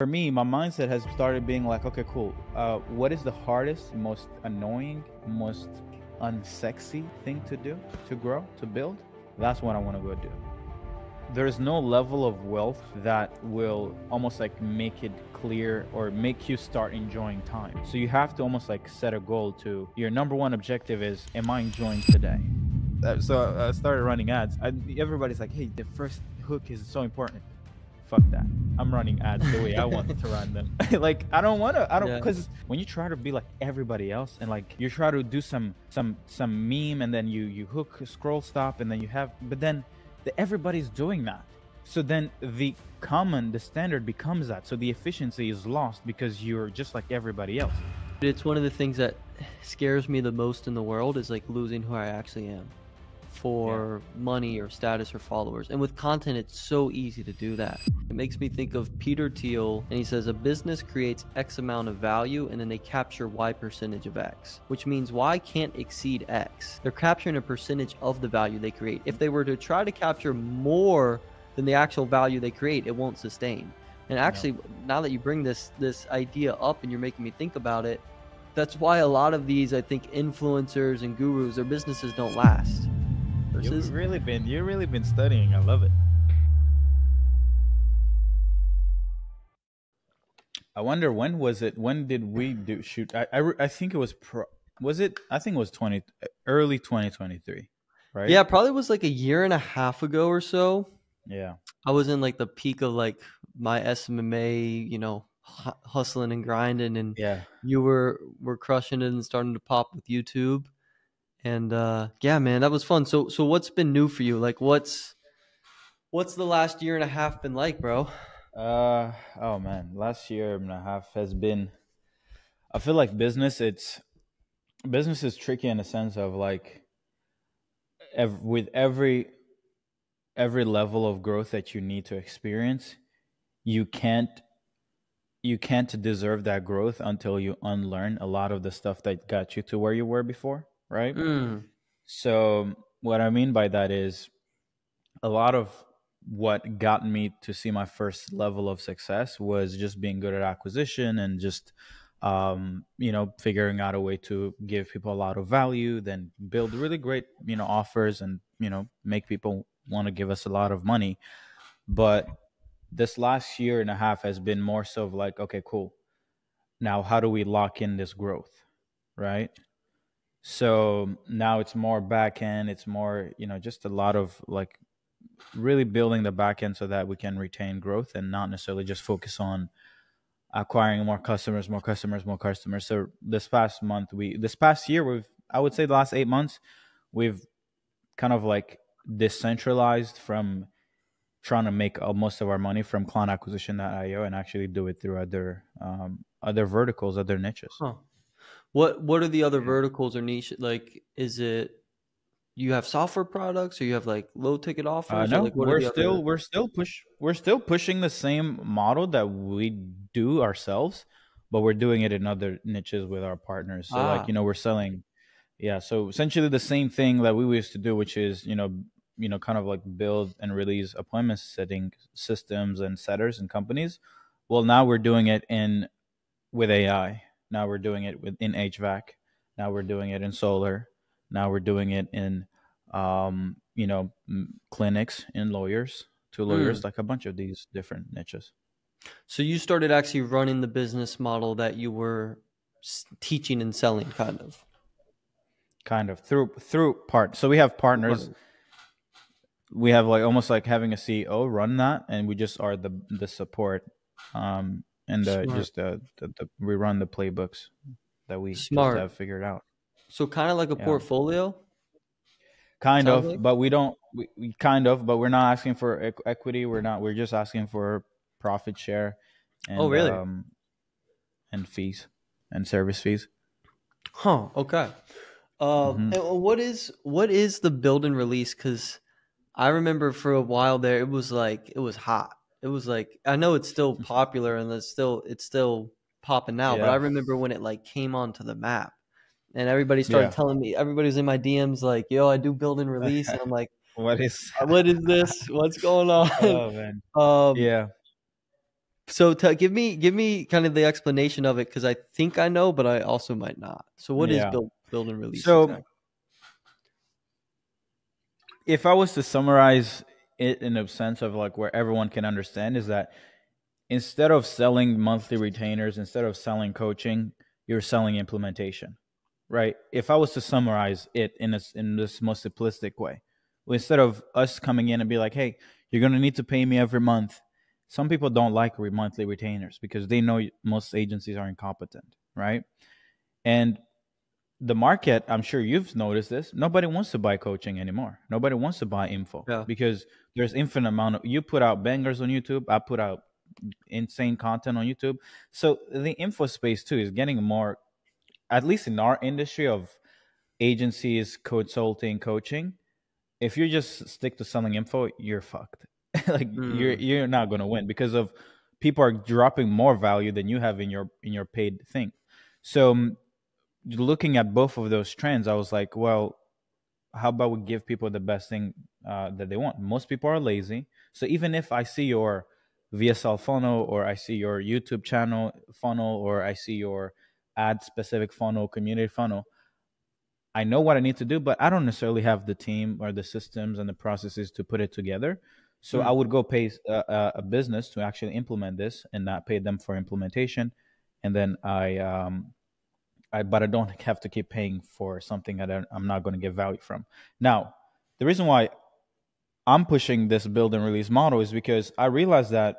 For me, my mindset has started being like, okay, cool. What is the hardest, most annoying, most unsexy thing to do, to grow, to build? That's what I want to go do. There's no level of wealth that will almost like make it clear or make you start enjoying time. So you have to almost like set a goal to your number one objective is, am I enjoying today? So I started running ads. Everybody's like, hey, the first hook is so important. Fuck that. I'm running ads the way I want to run them. Like I don't because when you try to be like everybody else and like you try to do some meme and then you hook scroll stop and then but then everybody's doing that. So then the standard becomes that. So the efficiency is lost because you're just like everybody else. It's one of the things that scares me the most in the world is like losing who I actually am for money or status or followers. And with content, it's so easy to do that. It makes me think of Peter Thiel, and he says a business creates X amount of value and then they capture Y percentage of X, which means Y can't exceed X. They're capturing a percentage of the value they create. If they were to try to capture more than the actual value they create, it won't sustain. And actually, now that you bring this idea up and you're making me think about it, that's why a lot of these, I think, influencers and gurus, their businesses don't last. You've really been studying. I love it. I wonder when did we shoot? I think it was I think it was early 2023, right? Yeah, probably was like a year and a half ago or so. Yeah. I was in like the peak of like my SMMA, hustling and grinding, and you were crushing it and starting to pop with YouTube. And yeah, man, that was fun. So what's been new for you? Like what's the last year and a half been like, bro? Oh man, last year and a half has been, I feel like business is tricky in the sense of like with every level of growth that you need to experience, you can't deserve that growth until you unlearn a lot of the stuff that got you to where you were before. Right. So what I mean by that is a lot of what got me to see my first level of success was just being good at acquisition and just, figuring out a way to give people a lot of value, then build really great, offers and, make people want to give us a lot of money. But this last year and a half has been more so of like, okay, cool. Now, how do we lock in this growth? Right. So now it's more back end. It's more, just a lot of like really building the back end so that we can retain growth and not necessarily just focus on acquiring more customers. So this past year, I would say the last 8 months, we've kind of like decentralized from trying to make most of our money from client acquisition.io and actually do it through other verticals, other niches. Huh. What are the other verticals or niche? Like, is it you have software products or you have like low ticket offers? No, like we're still pushing the same model that we do ourselves, but we're doing it in other niches with our partners. So like, we're selling. Yeah. So essentially the same thing that we used to do, which is, kind of like build and release appointment setting systems and setters and companies. Well, now we're doing it with AI. Now we're doing it in HVAC. Now we're doing it in solar. Now we're doing it in, clinics, in lawyers, like a bunch of these different niches. So you started actually running the business model that you were teaching and selling, kind of through part. So we have partners. We have like almost like having a CEO run that, and we just are the support. And we run the playbooks that we just have figured out. So kind of like a portfolio? Kind of, but we don't, but we're not asking for equity. We're just asking for profit share. And, really? And fees and service fees. Huh. Okay. And what is the build and release? Because I remember for a while there, it was hot. It was like, I know it's still popular and it's still popping out, but I remember when it like came onto the map and everybody started telling me, everybody was in my DMs like, yo, I do build and release. And I'm like, what is this? What's going on? Oh man. So give me kind of the explanation of it, because I think I know, but I also might not. So what is Yeah. build and release So exactly? if I was to summarize it in a sense of like where everyone can understand, is that instead of selling monthly retainers, instead of selling coaching, you're selling implementation, right? If I was to summarize it in this most simplistic way, instead of us coming in and be like, hey, you're going to need to pay me every month. Some people don't like monthly retainers because they know most agencies are incompetent, right? And the market, I'm sure you've noticed this, nobody wants to buy coaching anymore. Nobody wants to buy info Yeah. because there's infinite amount of, you put out bangers on YouTube, I put out insane content on YouTube. So the info space too is getting more, at least in our industry of agencies, consulting, coaching. If you just stick to selling info, you're fucked. Like Mm, you're not going to win because of people are dropping more value than you have in your paid thing. So looking at both of those trends, I was like, well, how about we give people the best thing that they want? Most people are lazy. So even if I see your VSL funnel or I see your YouTube channel funnel or I see your ad specific funnel, community funnel, I know what I need to do, but I don't necessarily have the team or the systems and the processes to put it together. So I mm, would go pay a business to actually implement this and not pay them for implementation. And then but I don't have to keep paying for something that I'm not going to get value from. Now, the reason why I'm pushing this build and release model is because I realize that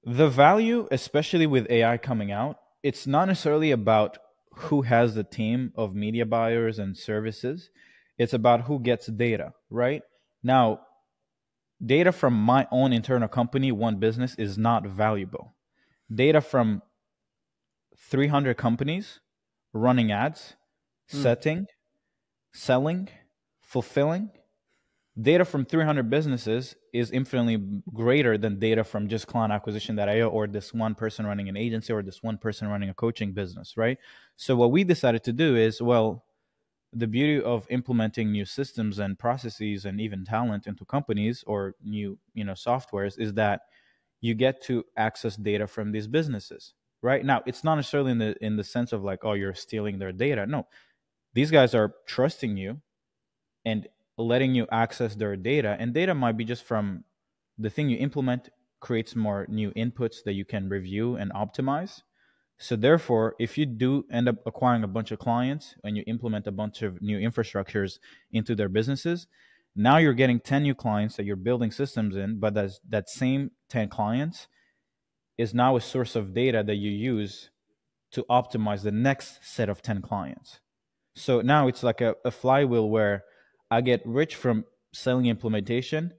the value, especially with AI coming out, it's not necessarily about who has the team of media buyers and services. It's about who gets data, right? Now, data from my own internal company, one business, is not valuable. Data from 300 companies running ads, mm, setting, selling, fulfilling, data from 300 businesses is infinitely greater than data from just client acquisition that I or this one person running an agency or this one person running a coaching business, right? So what we decided to do is, well, the beauty of implementing new systems and processes and even talent into companies or new, softwares is that you get to access data from these businesses. Right now, it's not necessarily in the sense of like, oh, you're stealing their data. No, these guys are trusting you and letting you access their data. And data might be just from the thing you implement creates more new inputs that you can review and optimize. So therefore, if you do end up acquiring a bunch of clients and you implement a bunch of new infrastructures into their businesses, now you're getting 10 new clients that you're building systems in, but that same 10 clients is now a source of data that you use to optimize the next set of 10 clients. So now it's like a flywheel where I get rich from selling implementation,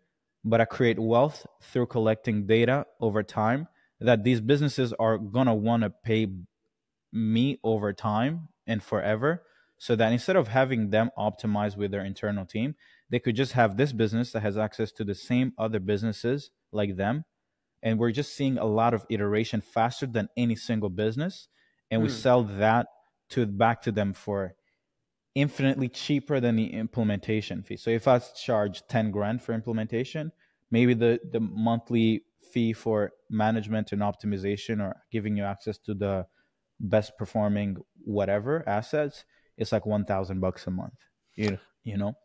but I create wealth through collecting data over time that these businesses are going to want to pay me over time and forever. So that instead of having them optimize with their internal team, they could just have this business that has access to the same other businesses like them. And we're just seeing a lot of iteration faster than any single business. And we mm. sell that to back to them for infinitely cheaper than the implementation fee. So if I charge 10 grand for implementation, maybe the monthly fee for management and optimization or giving you access to the best performing whatever assets is like 1,000 bucks a month. You know?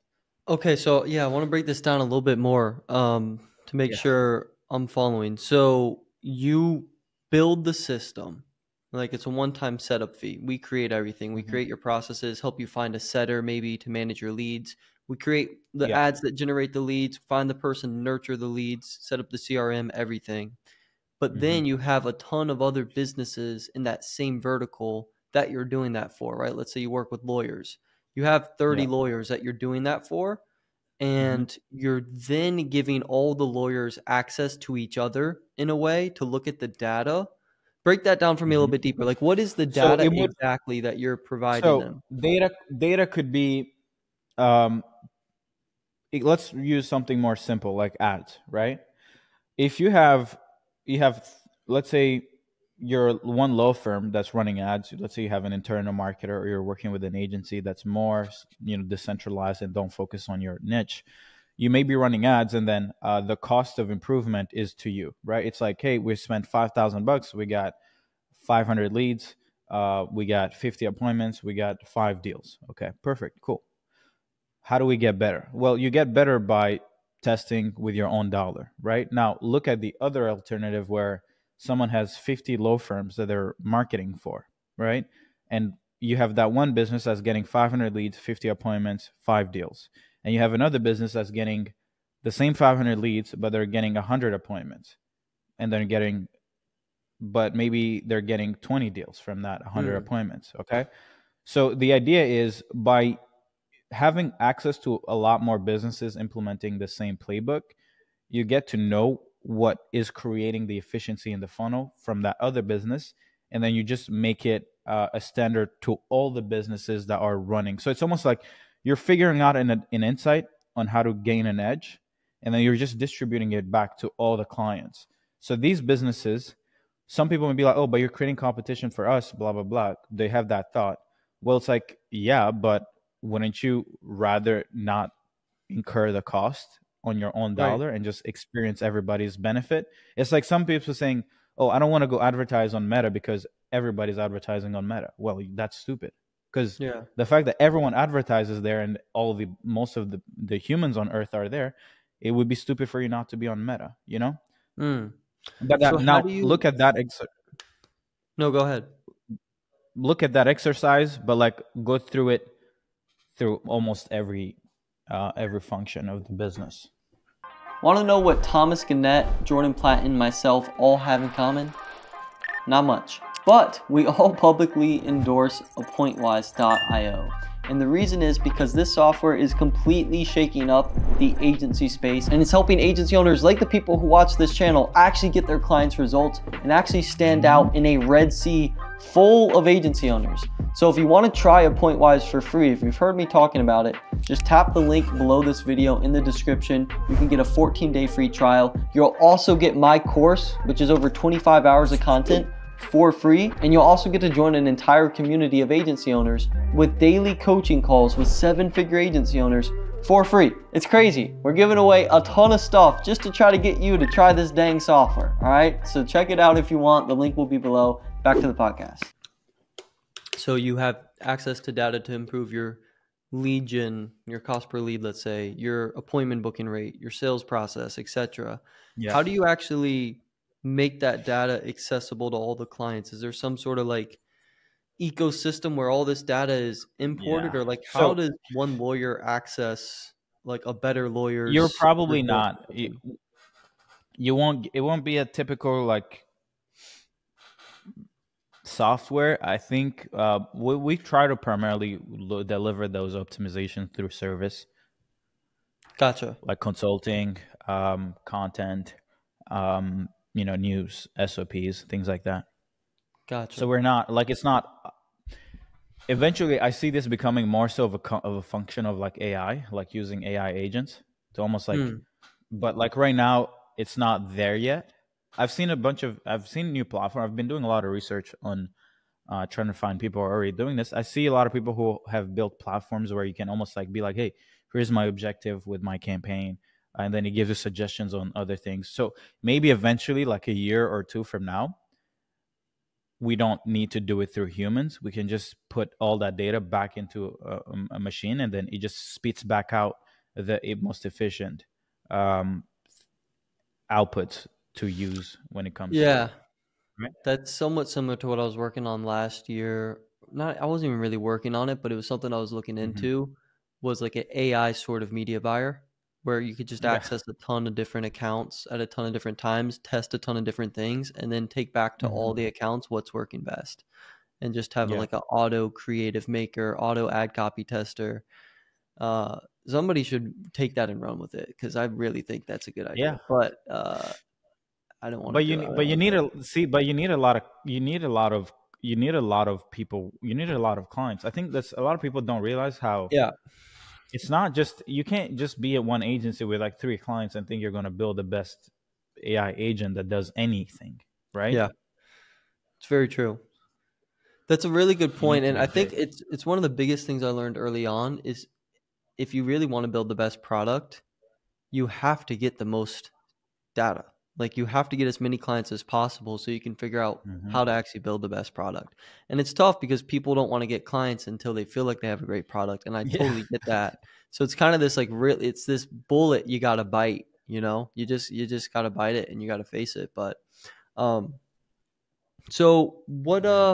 Okay, so yeah, I want to break this down a little bit more to make Yeah. sure I'm following. So you build the system, like it's a one-time setup fee. We create everything. We Hmm. create your processes, help you find a setter maybe to manage your leads. We create the Yeah. ads that generate the leads, find the person, nurture the leads, set up the CRM, everything. But Hmm. then you have a ton of other businesses in that same vertical that you're doing that for, right? Let's say you work with lawyers. You have 30 Yeah. lawyers that you're doing that for, Hmm. and you're then giving all the lawyers access to each other in a way to look at the data. Break that down for me a little Hmm. bit deeper. Like, what is the So data it would exactly that you're providing so them? data could be um let's use something more simple like ads, right? If you have let's say you're one law firm that's running ads. Let's say you have an internal marketer or you're working with an agency that's more decentralized and don't focus on your niche. you may be running ads, and then the cost of improvement is to you, right? It's like, hey, we spent $5,000, we got 500 leads, we got 50 appointments, we got 5 deals. Okay, perfect, cool. How do we get better? Well, you get better by testing with your own dollar, right? Now, look at the other alternative where someone has 50 law firms that they're marketing for, right? And you have that one business that's getting 500 leads, 50 appointments, 5 deals. And you have another business that's getting the same 500 leads, but they're getting 100 appointments. And they're getting, but maybe they're getting 20 deals from that 100 appointments, okay? So the idea is by having access to a lot more businesses implementing the same playbook, you get to know what is creating the efficiency in the funnel from that other business, and then you just make it a standard to all the businesses that are running. So it's almost like you're figuring out an insight on how to gain an edge, and then you're just distributing it back to all the clients. So these businesses, some people may be like, oh, but you're creating competition for us, blah, blah, blah. They have that thought. Well, it's like, yeah, but wouldn't you rather not incur the cost on your own dollar and just experience everybody's benefit? It's like some people saying, oh, I don't want to go advertise on Meta because everybody's advertising on Meta. Well, that's stupid, because the fact that everyone advertises there and most of the humans on earth are there, it would be stupid for you not to be on Meta, you know? But So now look at that. No, go ahead. Look at that exercise, but like go through it through almost every function of the business. Want to know what Thomas Gannett, Jordan Platt, and myself all have in common? Not much. But we all publicly endorse Appointwise.io. And the reason is because this software is completely shaking up the agency space, and it's helping agency owners like the people who watch this channel actually get their clients results and actually stand out in a Red Sea full of agency owners. So if you want to try Appointwise for free, if you've heard me talking about it, just tap the link below this video in the description. You can get a 14-day free trial. You'll also get my course, which is over 25 hours of content, for free, and you'll also get to join an entire community of agency owners with daily coaching calls with 7-figure agency owners for free. It's crazy. We're giving away a ton of stuff just to try to get you to try this dang software. All right, so check it out if you want. The link will be below. Back to the podcast. So you have access to data to improve your lead gen, your cost per lead, let's say, your appointment booking rate, your sales process, etc. How do you actually make that data accessible to all the clients? Is there some sort of like ecosystem where all this data is imported, or like how does one lawyer access like a better lawyer's? You're probably not. You won't. It won't be a typical like software. I think we try to primarily deliver those optimizations through service. Gotcha. Like consulting, content, news, SOPs, things like that. Gotcha. So we're not like, it's not. Eventually, I see this becoming more so of a function of like AI, like using AI agents to almost like, but like right now, it's not there yet. I've seen new platforms. I've been doing a lot of research on trying to find people who are already doing this. I see a lot of people who have built platforms where you can almost like be like, hey, here's my objective with my campaign. And then it gives you suggestions on other things. So maybe eventually, like a year or two from now, we don't need to do it through humans. We can just put all that data back into a machine, and then it just spits back out the most efficient outputs to use when it comes to right? That's somewhat similar to what I was working on last year. I wasn't even really working on it, but it was something I was looking into, was like an AI sort of media buyer, where you could just access a ton of different accounts at a ton of different times, test a ton of different things, and then take back to all the accounts what's working best. And just have like an auto creative maker, auto ad copy tester. Somebody should take that and run with it, because I really think that's a good idea. But I don't want to. But you need a lot of people. You need a lot of clients. I think that's a lot of people don't realize how. It's not just, you can't just be at one agency with like 3 clients and think you're going to build the best AI agent that does anything, right? Yeah, it's very true. That's a really good point. And I think it's one of the biggest things I learned early on is, if you really want to build the best product, you have to get the most data. Like you have to get as many clients as possible so you can figure out Mm-hmm. how to actually build the best product. And it's tough because people don't want to get clients until they feel like they have a great product. And I Yeah. totally get that. So it's kind of this like it's this bullet you got to bite, you know, you just got to bite it and you got to face it. But, um, so Yeah.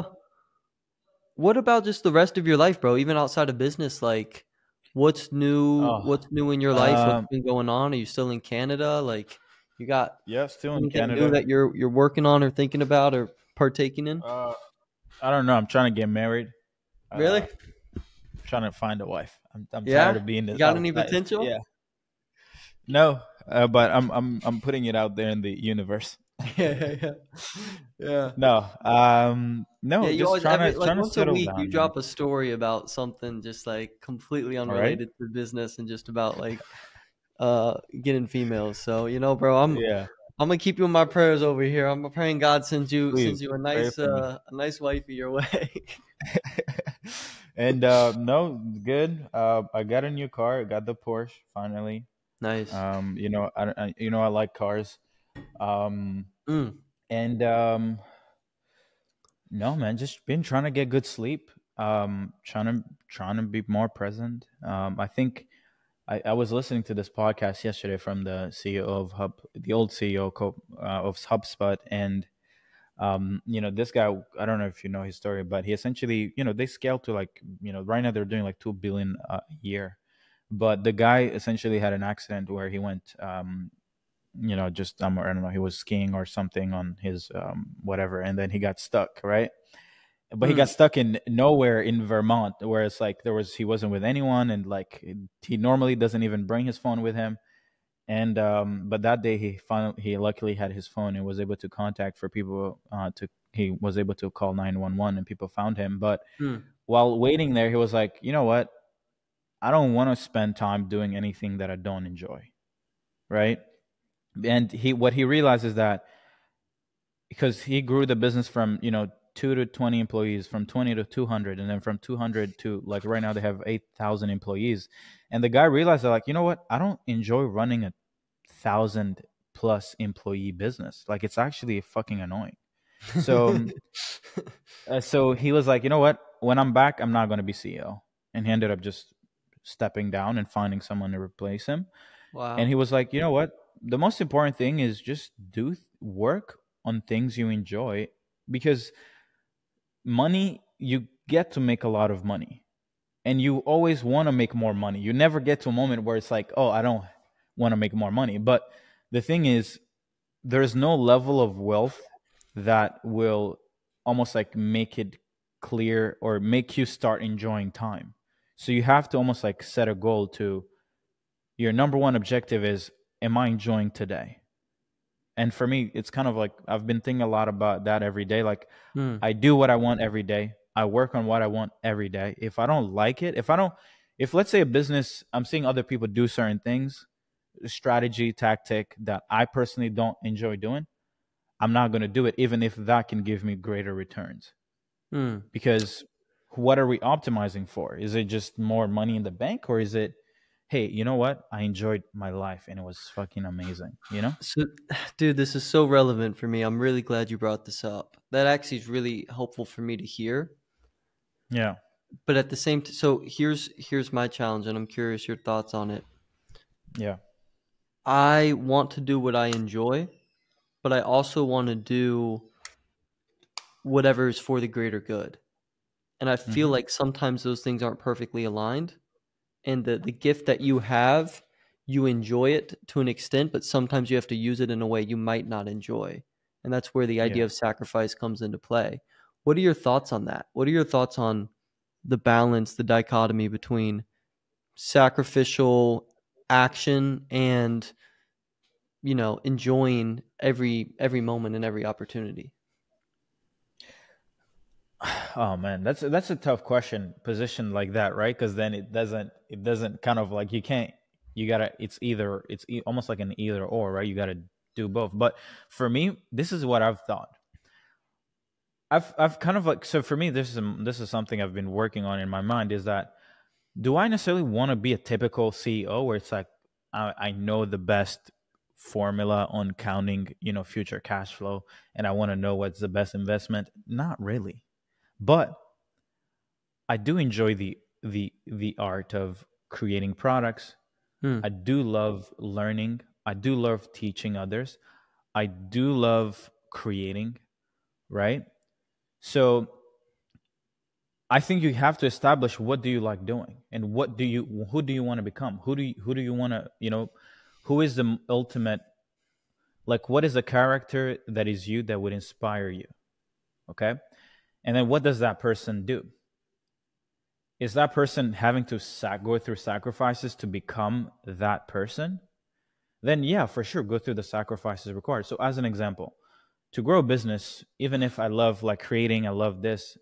what about just the rest of your life, bro? Even outside of business, like what's new? Oh, What's new in your life? What's been going on? Are you still in Canada? Like, you got yeah, still in anything new Canada. that you're working on or thinking about or partaking in? Uh, I don't know. I'm trying to get married. Really? Trying to find a wife. I'm tired Yeah. of being You this got any outside. potential? Yeah. No, but I'm putting it out there in the universe. Yeah, yeah, yeah. No, Yeah, no, you just always trying every to like once a settle week you down, man. drop a story about something just like completely All right. unrelated to business and just about like getting females. So, you know, bro, I'm Yeah, gonna keep you in my prayers over here. I'm praying God please sends you pray for me. a nice wifey your way. And no, good. I got a new car. I got the Porsche finally. Nice. I like cars. Um, Mm, and no, man, just been trying to get good sleep. Trying to be more present. I think I was listening to this podcast yesterday from the CEO of the old CEO of HubSpot, and this guy, I don't know if you know his story, but he essentially, they scaled to like, right now they're doing like 2 billion a year, but the guy essentially had an accident where he went, just I don't know, he was skiing or something on his whatever, and then he got stuck, right? But he got mm, stuck in nowhere in Vermont, where it's like he wasn't with anyone, and like he normally doesn't even bring his phone with him. And but that day he luckily had his phone and was able to contact for people to he was able to call 911 and people found him. But mm. while waiting there, he was like, you know what? I don't want to spend time doing anything that I don't enjoy, right? And what he realized is that because he grew the business from 2 to 20 employees, from 20 to 200, and then from 200 to like right now they have 8,000 employees. And the guy realized that, like, you know what, I don't enjoy running a 1,000 plus employee business. Like, it's actually fucking annoying. So so he was like, you know what, when I'm back, I'm not going to be CEO. And he ended up just stepping down and finding someone to replace him. And he Wow. was like, you know what? The most important thing is just do work on things you enjoy, because money, you get to make a lot of money and you always want to make more money. You never get to a moment where it's like, oh, I don't want to make more money. But the thing is, there's no level of wealth that will almost like make it clear or make you start enjoying time. So you have to almost like set a goal to your number one objective is, am I enjoying today? And for me, it's kind of like I've been thinking a lot about that every day. Like, Mm. I do what I want every day. I work on what I want every day. If I don't like it, if let's say a business, I'm seeing other people do certain things, strategy, tactic that I personally don't enjoy doing, I'm not going to do it, even if that can give me greater returns. Mm. Because what are we optimizing for? Is it just more money in the bank, or is it, hey, you know what? I enjoyed my life and it was fucking amazing, you know? So, dude, this is so relevant for me. I'm really glad you brought this up. That actually is really helpful for me to hear. Yeah. But at the same time, so here's my challenge, and I'm curious your thoughts on it. Yeah. I want to do what I enjoy, but I also want to do whatever is for the greater good. And I feel Mm-hmm. like sometimes those things aren't perfectly aligned. And the gift that you have, you enjoy it to an extent, but sometimes you have to use it in a way you might not enjoy. And that's where the Yeah. idea of sacrifice comes into play. What are your thoughts on that? What are your thoughts on the balance, the dichotomy between sacrificial action and, you know, enjoying every moment and every opportunity? Oh man, that's a tough question, position like that, right? Because then it doesn't kind of like, you can't, you gotta, almost like an either or, right? You gotta do both. But for me, this is what I've thought. I've kind of like, so for me, this is something I've been working on in my mind, is that, do I necessarily want to be a typical CEO where it's like I know the best formula on counting, future cash flow, and I want to know what's the best investment. Not really. But I do enjoy the art of creating products. Hmm. I do love learning. I do love teaching others. I do love creating, right? So I think you have to establish what do you like doing and who do you want to become? Who do you want to, who is the ultimate, like what is a character that is you that would inspire you? Okay? And then what does that person do? Is that person having to go through sacrifices to become that person? Then yeah, for sure, go through the sacrifices required. So as an example, to grow a business, even if I love like creating, I love this,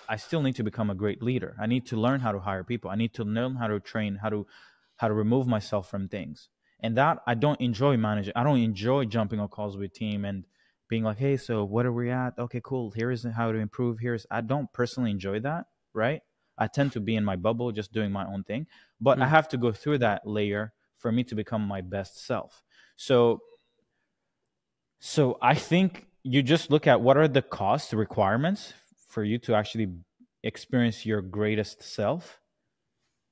I still need to become a great leader. I need to learn how to hire people. I need to learn how to train, how to remove myself from things. And that I don't enjoy managing. I don't enjoy jumping on calls with team and being like, hey, so what are we at? Okay, cool. Here is how to improve. I don't personally enjoy that, right? I tend to be in my bubble, just doing my own thing. But I Hmm. have to go through that layer for me to become my best self. So I think you just look at what are the cost requirements for you to actually experience your greatest self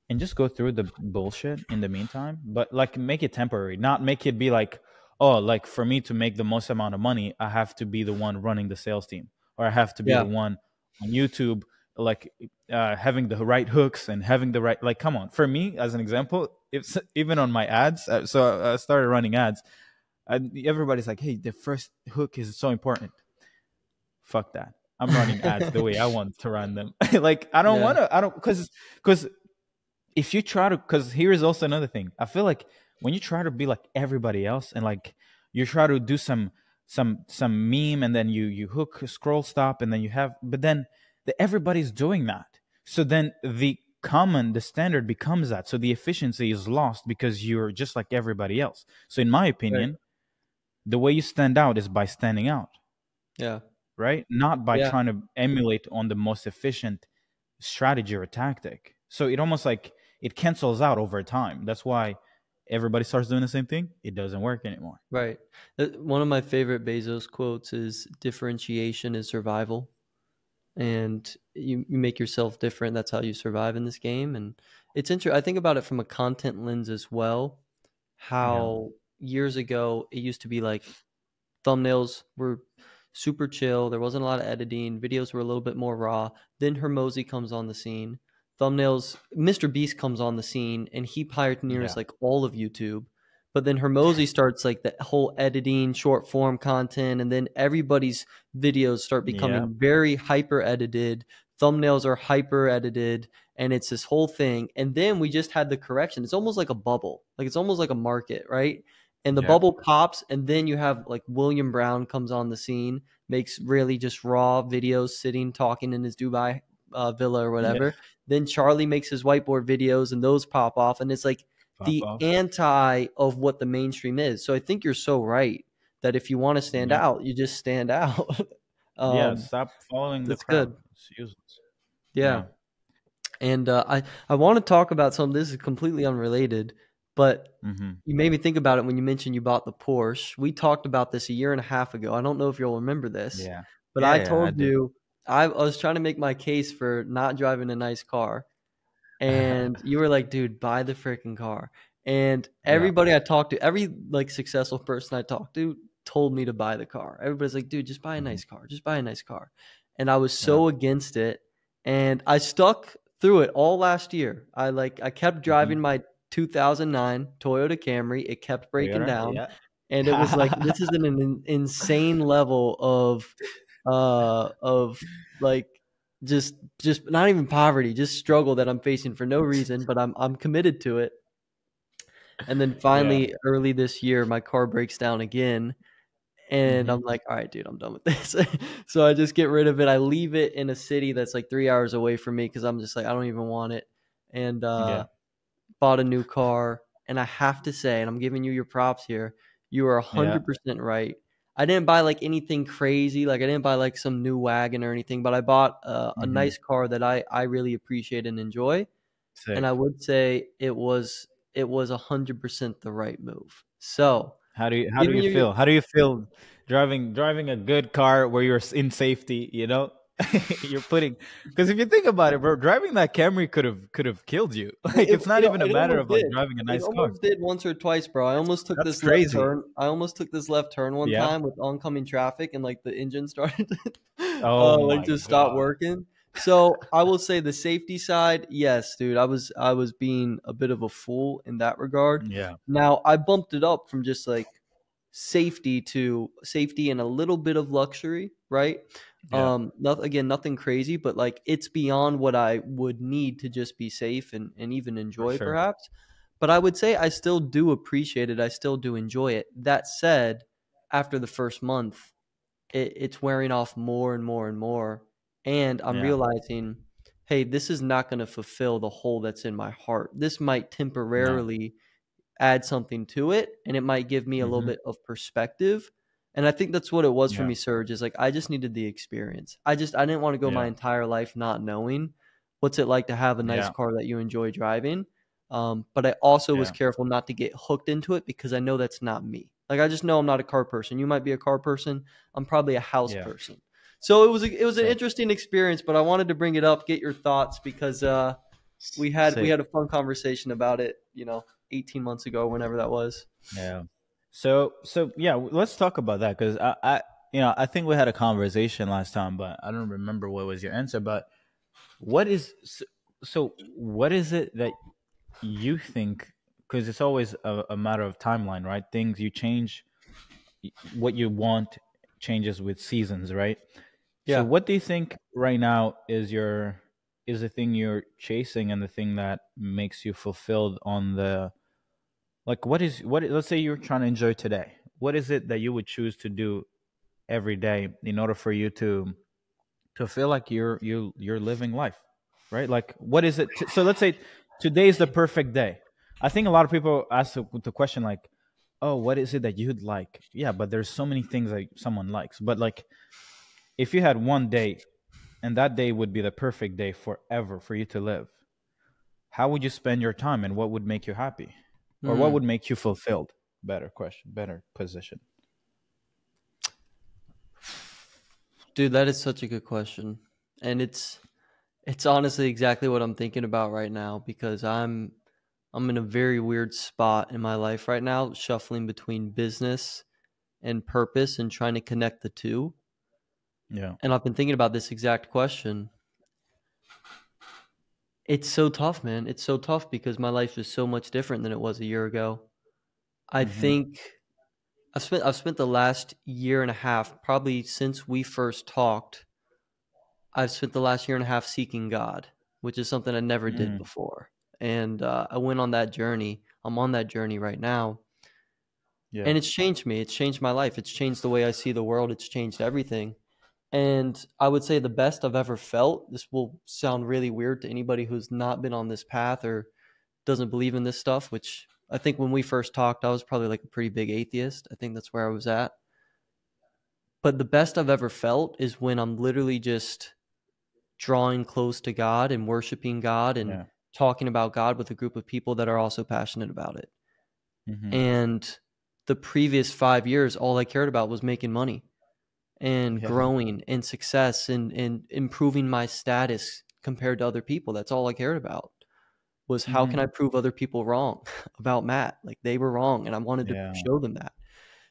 and just go through the bullshit in the meantime, but like make it temporary, not make it be like, oh, like for me to make the most amount of money, I have to be the one running the sales team, or I have to be the Yeah. one on YouTube, like having the right hooks and having the right, like, come on. For me, as an example, if even on my ads, so I started running ads, everybody's like, hey, the first hook is so important. Fuck that. I'm running ads the way I want to run them. Like I don't Yeah. want to. I don't because if you try to, because here is also another thing. I feel like when you try to be like everybody else and like you try to do some meme and then you hook scroll stop and then you have, but then everybody's doing that. So then the standard becomes that. So the efficiency is lost because you're just like everybody else. So in my Right. opinion, the way you stand out is by standing out, Yeah. right? Not by Yeah. trying to emulate on the most efficient strategy or tactic. So it almost like it cancels out over time. That's why everybody starts doing the same thing. It doesn't work anymore. Right. One of my favorite Bezos quotes is differentiation is survival. And you make yourself different. That's how you survive in this game. And it's interesting. I think about it from a content lens as well. Yeah. How years ago it used to be like thumbnails were super chill. There wasn't a lot of editing. Videos were a little bit more raw. Then Hermosi comes on the scene. Thumbnails, Mr. Beast comes on the scene, and he pioneers Yeah. like all of YouTube. But then Hermosi starts like the whole editing, short form content, and then everybody's videos start Yeah. becoming very hyper edited. Thumbnails are hyper edited, and it's this whole thing. And then we just had the correction. It's almost like a bubble, like it's almost like a market, right? And the Yeah. bubble pops, and then you have like William Brown comes on the scene, makes really just raw videos sitting talking in his Dubai villa or Yeah. whatever. Then Charlie makes his whiteboard videos, and those pop off, and it's like Pop the off. anti of what the mainstream is. So I think you're so right that if you want to stand Yeah. out, you just stand out. Yeah. um, Stop following the that's crowd. good. It's useless. Yeah. Yeah. And I want to talk about something. This is completely unrelated, but Mm-hmm. you made me think about it when you mentioned you bought the Porsche. We talked about this a year and a half ago. I don't know if you'll remember this, Yeah. but Yeah. I Yeah. I told do. you I was trying to make my case for not driving a nice car, and you were like, "Dude, buy the freaking car." And Yeah. everybody I talked to, every like successful person I talked to, told me to buy the car. Everybody's like, "Dude, just buy a Mm-hmm. nice car. Just buy a nice car." And I was Yeah. so against it, and I stuck through it all last year. I kept Mm-hmm. driving my 2009 Toyota Camry. It kept breaking Toyota. down, Yeah. and it was like this is an insane level of like just not even poverty, just struggle that I'm facing for no reason, but I'm committed to it. And then Yeah. finally early this year my car breaks down again, and Mm-hmm. I'm like, all right, dude, I'm done with this. So I just get rid of it. I leave it in a city that's like 3 hours away from me because I'm just like, I don't even want it. And Yeah. bought a new car. And I have to say, and I'm giving you your props here, you are Yeah. 100% right. I didn't buy like anything crazy. Like I didn't buy like some new wagon or anything, but I bought a Mm-hmm. nice car that I really appreciate and enjoy. And I Sick. would say it was it was 100% the right move. So, How do giving you you feel? How do you feel driving a good car where you're in safety? You know, you're putting, because if you think about it, bro, driving that Camry could have killed you. Like it, it's not it, even a it matter almost of like did. driving a It nice car. almost did once or twice, bro. I almost took That's this left crazy. turn. I almost took this left turn one Yeah. time with oncoming traffic, and like the engine started to Oh like my just stop god. working. So I will say the safety side, yes, dude. I was being a bit of a fool in that regard. Yeah. Now I bumped it up from just like safety to safety and a little bit of luxury, right? Yeah. Again, nothing crazy, but like it's beyond what I would need to just be safe and even For enjoy sure. perhaps. But I would say I still do appreciate it. I still do enjoy it. That said, after the first month, it's wearing off more and more and more. And I'm Yeah. realizing, hey, this is not going to fulfill the hole that's in my heart. This might No. temporarily add something to it, and it might give me a little Hmm. bit of perspective. And I think that's what it was for Yeah. me, Serge, is like I just needed the experience. I didn't want to go my Yeah. entire life not knowing what's it like to have a nice Yeah. car that you enjoy driving. But I also was Yeah. careful not to get hooked into it because I know that's not me. Like I just know I'm not a car person. You might be a car person. I'm probably a house Yeah. person. So it was an Same. interesting experience, but I wanted to bring it up, get your thoughts because we had a fun conversation about it, 18 months ago, whenever that was. Yeah. So yeah, let's talk about that because I think we had a conversation last time, but I don't remember what was your answer. But what is what is it that you think? Because it's always a matter of timeline, right? Things you change, what you want changes with seasons, right? So Yeah. what do you think right now is the thing you're chasing and the thing that makes you fulfilled on the, like, let's say you're trying to enjoy today. What is it that you would choose to do every day in order for you to feel like you're living life, right? Like what is it so let's say today is the perfect day. I think a lot of people ask the question like, oh, what is it that you'd like? Yeah, but there's so many things that someone likes. But like if you had one day and that day would be the perfect day forever for you to live, how would you spend your time and what would make you happy? Or what Hmm. would make you fulfilled? Better question, better position. Dude, that is such a good question. And it's honestly exactly what I'm thinking about right now because I'm in a very weird spot in my life right now, shuffling between business and purpose and trying to connect the two. Yeah. And I've been thinking about this exact question. It's so tough, man. It's so tough because my life is so much different than it was a year ago. I Mm-hmm. think I've spent the last year and a half, probably since we first talked, I've spent the last year and a half seeking God, which is something I never did Mm. before. And I went on that journey. I'm on that journey right now. Yeah. And it's changed me. It's changed my life. It's changed the way I see the world. It's changed everything. And I would say the best I've ever felt, this will sound really weird to anybody who's not been on this path or doesn't believe in this stuff, which I think when we first talked, I was probably like a pretty big atheist. I think that's where I was at. But the best I've ever felt is when I'm literally just drawing close to God and worshiping God and Yeah. talking about God with a group of people that are also passionate about it. Mm-hmm. And the previous 5 years, all I cared about was making money and Yeah. growing and success and improving my status compared to other people. That's all I cared about was how Mm-hmm. can I prove other people wrong about Matt? Like they were wrong and I wanted to Yeah. show them that.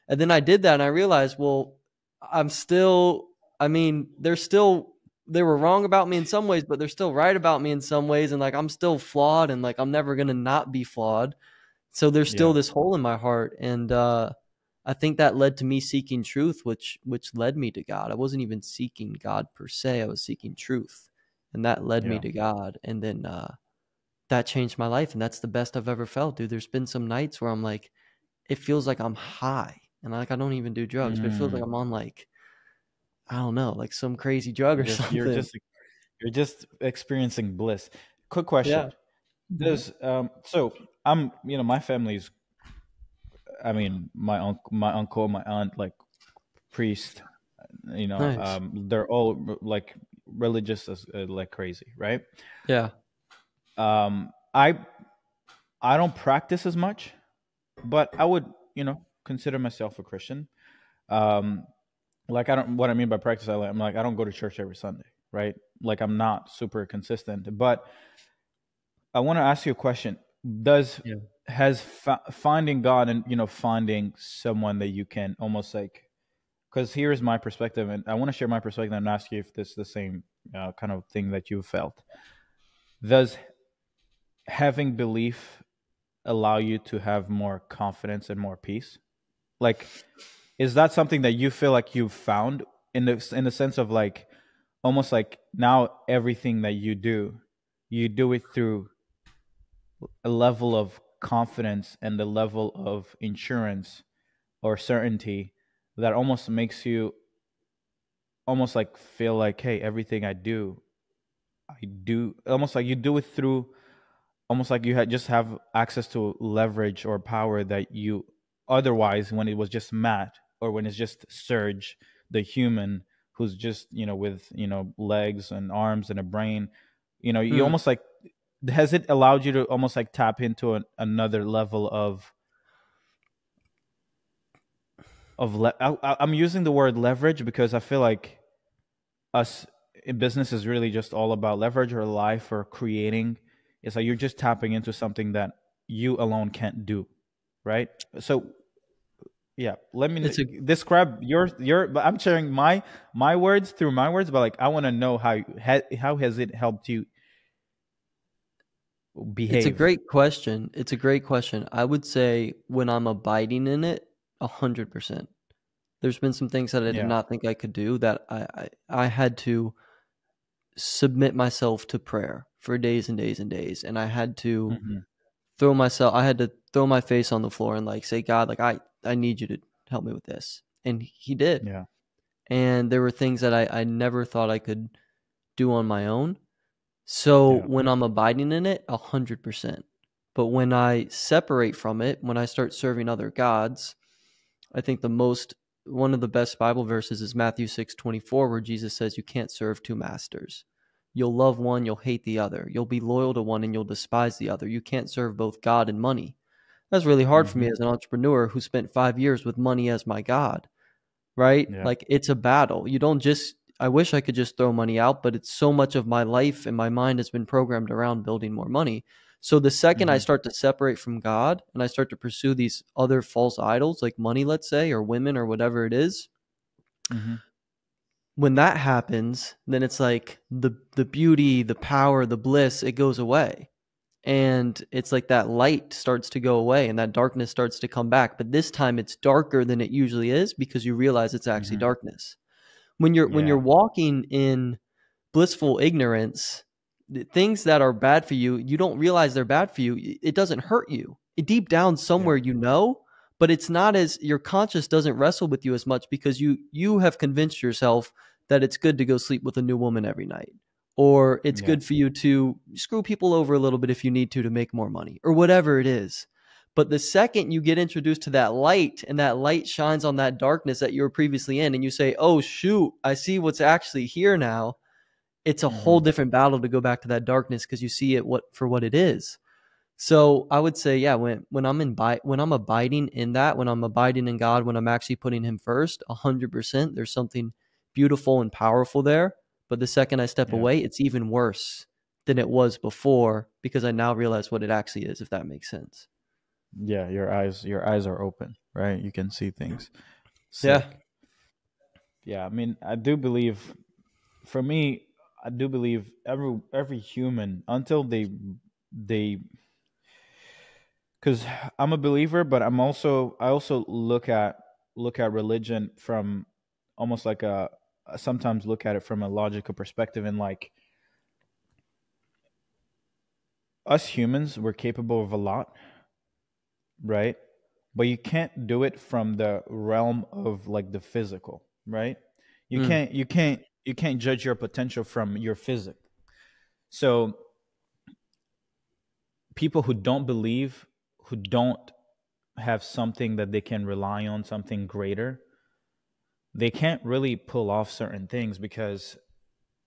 And then I did that and I realized, well, I'm still, I mean, they were wrong about me in some ways, but they're still right about me in some ways. And like, I'm still flawed and like, I'm never going to not be flawed. So there's still Yeah. this hole in my heart. And, I think that led to me seeking truth, which led me to God. I wasn't even seeking God per se. I was seeking truth, and that led me Yeah. to God. And then that changed my life, and that's the best I've ever felt, dude. There's been some nights where I'm like, it feels like I'm high, and like I don't even do drugs, but it feels like Mm. I'm on like I don't know, like some crazy drug or Just you're something. just you're just experiencing bliss. Quick question. Yeah. Mhm. Does so I'm my family's, I mean my uncle, my aunt, like priest, Nice. they're all like religious as like crazy, right? Yeah. I I don't practice as much, but I would, consider myself a Christian. Um, like I don't. What I mean by practice, I'm like I don't go to church every Sunday, right? Like I'm not super consistent. But I want to ask you a question. Does Yeah. has finding God and finding someone that you can almost like, because here's my perspective, and I want to share my perspective and ask you if this is the same kind of thing that you felt. Does having belief allow you to have more confidence and more peace? Like, is that something that you feel like you've found in the sense of like almost like now everything that you do it through a level of confidence and the level of insurance or certainty that almost makes you almost like feel like, hey, everything I do almost like you do it through almost like you just have access to leverage or power that you otherwise when it was just Matt or when it's just Serge, the human who's just with legs and arms and a brain, you Mm. almost like, has it allowed you to almost like tap into another level I'm using the word leverage because I feel like us in business is really just all about leverage or life or creating. It's like you're just tapping into something that you alone can't do, right? So yeah, let me It's a describe your. But I'm sharing my words through my words, but like I want to know how has it helped you it's a behave? great question. It's a great question. I would say when I'm abiding in it, 100%. There's been some things that I did Yeah. not think I could do that I had to submit myself to prayer for days and days and days, and I had to Hmm. I had to throw my face on the floor and like say, God, like I need you to help me with this, and He did. Yeah. And there were things that I never thought I could do on my own. So Yeah. when I'm abiding in it, 100%. But when I separate from it, when I start serving other gods, I think one of the best Bible verses is Matthew 6:24, where Jesus says you can't serve two masters. You'll love one, you'll hate the other. You'll be loyal to one and you'll despise the other. You can't serve both God and money. That's really hard for me Hmm. as an entrepreneur who spent 5 years with money as my God, right? Yeah. Like it's a battle. You don't just, I wish I could just throw money out, but it's so much of my life and my mind has been programmed around building more money. So the second I Hmm. start to separate from God and I start to pursue these other false idols like money, let's say, or women or whatever it is, Hmm. when that happens, then it's like the beauty, the power, the bliss, it goes away. And it's like that light starts to go away and that darkness starts to come back. But this time it's darker than it usually is because you realize it's actually Hmm. darkness. When you're Yeah. walking in blissful ignorance, the things that are bad for you, you don't realize they're bad for you. It doesn't hurt you. Deep down Yeah. somewhere but it's not as your conscience doesn't wrestle with you as much because you have convinced yourself that it's good to go sleep with a new woman every night. Or it's Yeah. good for you to screw people over a little bit if you need to make more money or whatever it is. But the second you get introduced to that light and that light shines on that darkness that you were previously in, and you say, oh, shoot, I see what's actually here now, it's a whole Hmm. different battle to go back to that darkness because you see it for what it is. So I would say, yeah, when I'm abiding in that, when I'm abiding in God, when I'm actually putting Him first, 100%, there's something beautiful and powerful there. But the second I step Yeah. away, it's even worse than it was before because I now realize what it actually is, if that makes sense. Yeah. Your eyes are open, right? You can see things. Yeah. Sick. Yeah. I mean, I do believe. For me, I do believe every human until they because I'm a believer, but I also look at religion from almost like I sometimes look at it from a logical perspective, and like us humans, we're capable of a lot, right? But you can't do it from the realm of like the physical, right? You Mm, can't you can't you can't judge your potential from your physic. So people who don't believe, who don't have something that they can rely on, something greater, they can't really pull off certain things because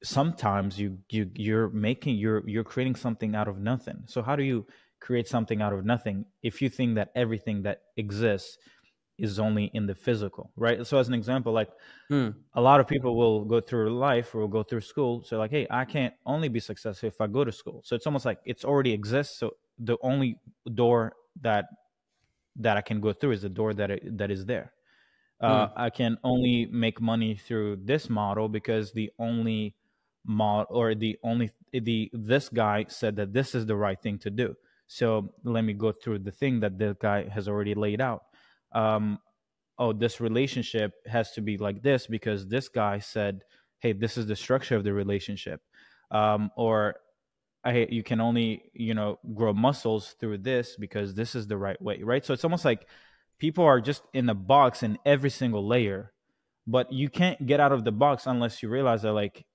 sometimes you're creating something out of nothing. So how do you create something out of nothing if you think that everything that exists is only in the physical, right? So as an example, like Hmm. a lot of people will go through life or will go through school. So like, hey, I can't only be successful if I go to school. So it's almost like it's already exists. So the only door that I can go through is the door that is there. Hmm. I can only make money through this model because the only mod or the only the this guy said that this is the right thing to do. So let me go through the thing that the guy has already laid out. Um, oh, this relationship has to be like this because this guy said, hey, this is the structure of the relationship. Or you can only, grow muscles through this because this is the right way, right? So it's almost like people are just in a box in every single layer, but you can't get out of the box unless you realize that, like,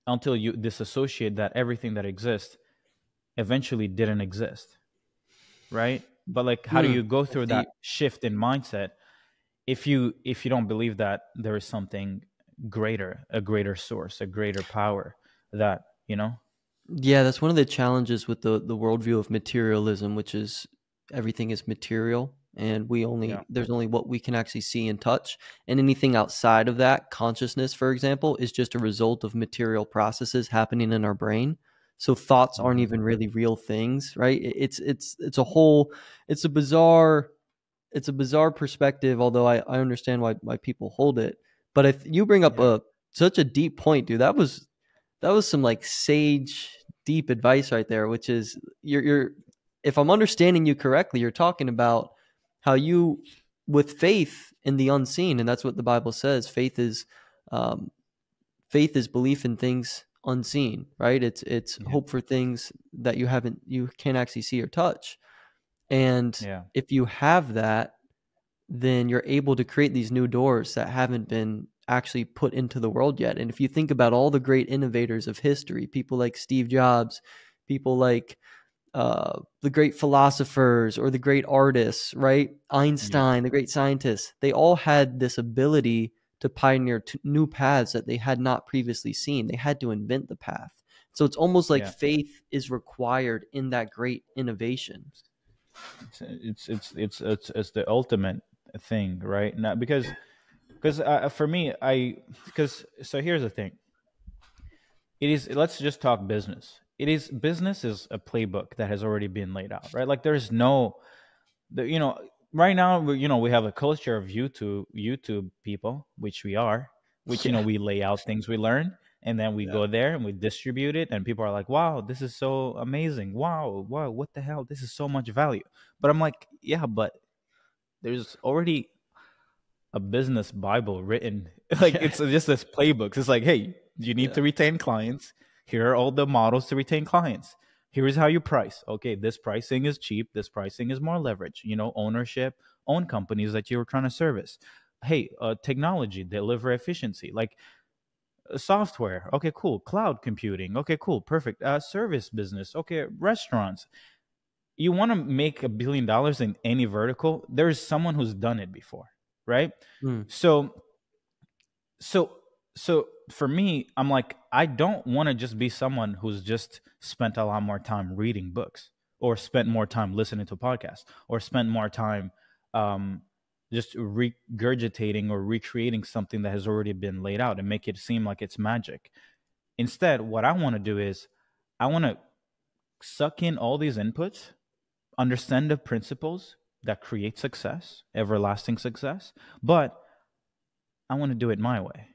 until you disassociate that everything that exists eventually didn't exist, right? But like, how do Hmm. you go That's through that deep. shift in mindset if you don't believe that there is something greater, a greater source, a greater power that Yeah, that's one of the challenges with the worldview of materialism, which is everything is material, and yeah, there's only what we can actually see and touch, and anything outside of that, consciousness, for example, is just a result of material processes happening in our brain. So thoughts aren't hmm even really real things, right? It's a whole it's a bizarre it's a bizarre perspective, although I understand why people hold it. But if you bring up yeah, a such a deep point, dude, that was some like sage deep advice right there, which is you're if I'm understanding you correctly, you're talking about how you with faith in the unseen, and that's what the Bible says. Um, faith is belief in things unseen, right? It's yeah, hope for things that you can't actually see or touch. And yeah, if you have that, then you're able to create these new doors that haven't been actually put into the world yet. And if you think about all the great innovators of history, people like Steve Jobs, people like the great philosophers or the great artists, right? yeah, Einstein, the great scientists, they all had this ability to pioneer new paths that they had not previously seen. They had to invent the path. So it's almost like yeah. faith is required in that great innovation. It's the ultimate thing, right? Now, because for me, I because so here's the thing. It is, let's just talk business. Business is a playbook that has already been laid out, right? Like there's no the right now we have a culture of YouTube people, which we are, which Yeah. we lay out things we learn, and then we Yeah. go there and we distribute it, and people are like, wow, this is so amazing, wow, what the hell, this is so much value. But I'm like, yeah, but there's already a business Bible written. Like Yeah. it's just this playbook. It's like, hey, you need Yeah. to retain clients. Here are all the models to retain clients. Here's how you price. Okay, this pricing is cheap. This pricing is more leverage. Ownership, own companies that you're trying to service. Hey, technology, deliver efficiency. Like software. Okay, cool. Cloud computing. Okay, cool. Perfect. Service business. Okay, restaurants. You want to make $1 billion in any vertical? There's someone who's done it before, right? Mm. So so so for me, I'm like, I don't want to just be someone who's just spent a lot more time reading books, or spent more time listening to podcasts, or spent more time um just regurgitating or recreating something that has already been laid out and make it seem like it's magic. Instead, what I want to do is I want to suck in all these inputs, understand the principles that create success, everlasting success, but I want to do it my way.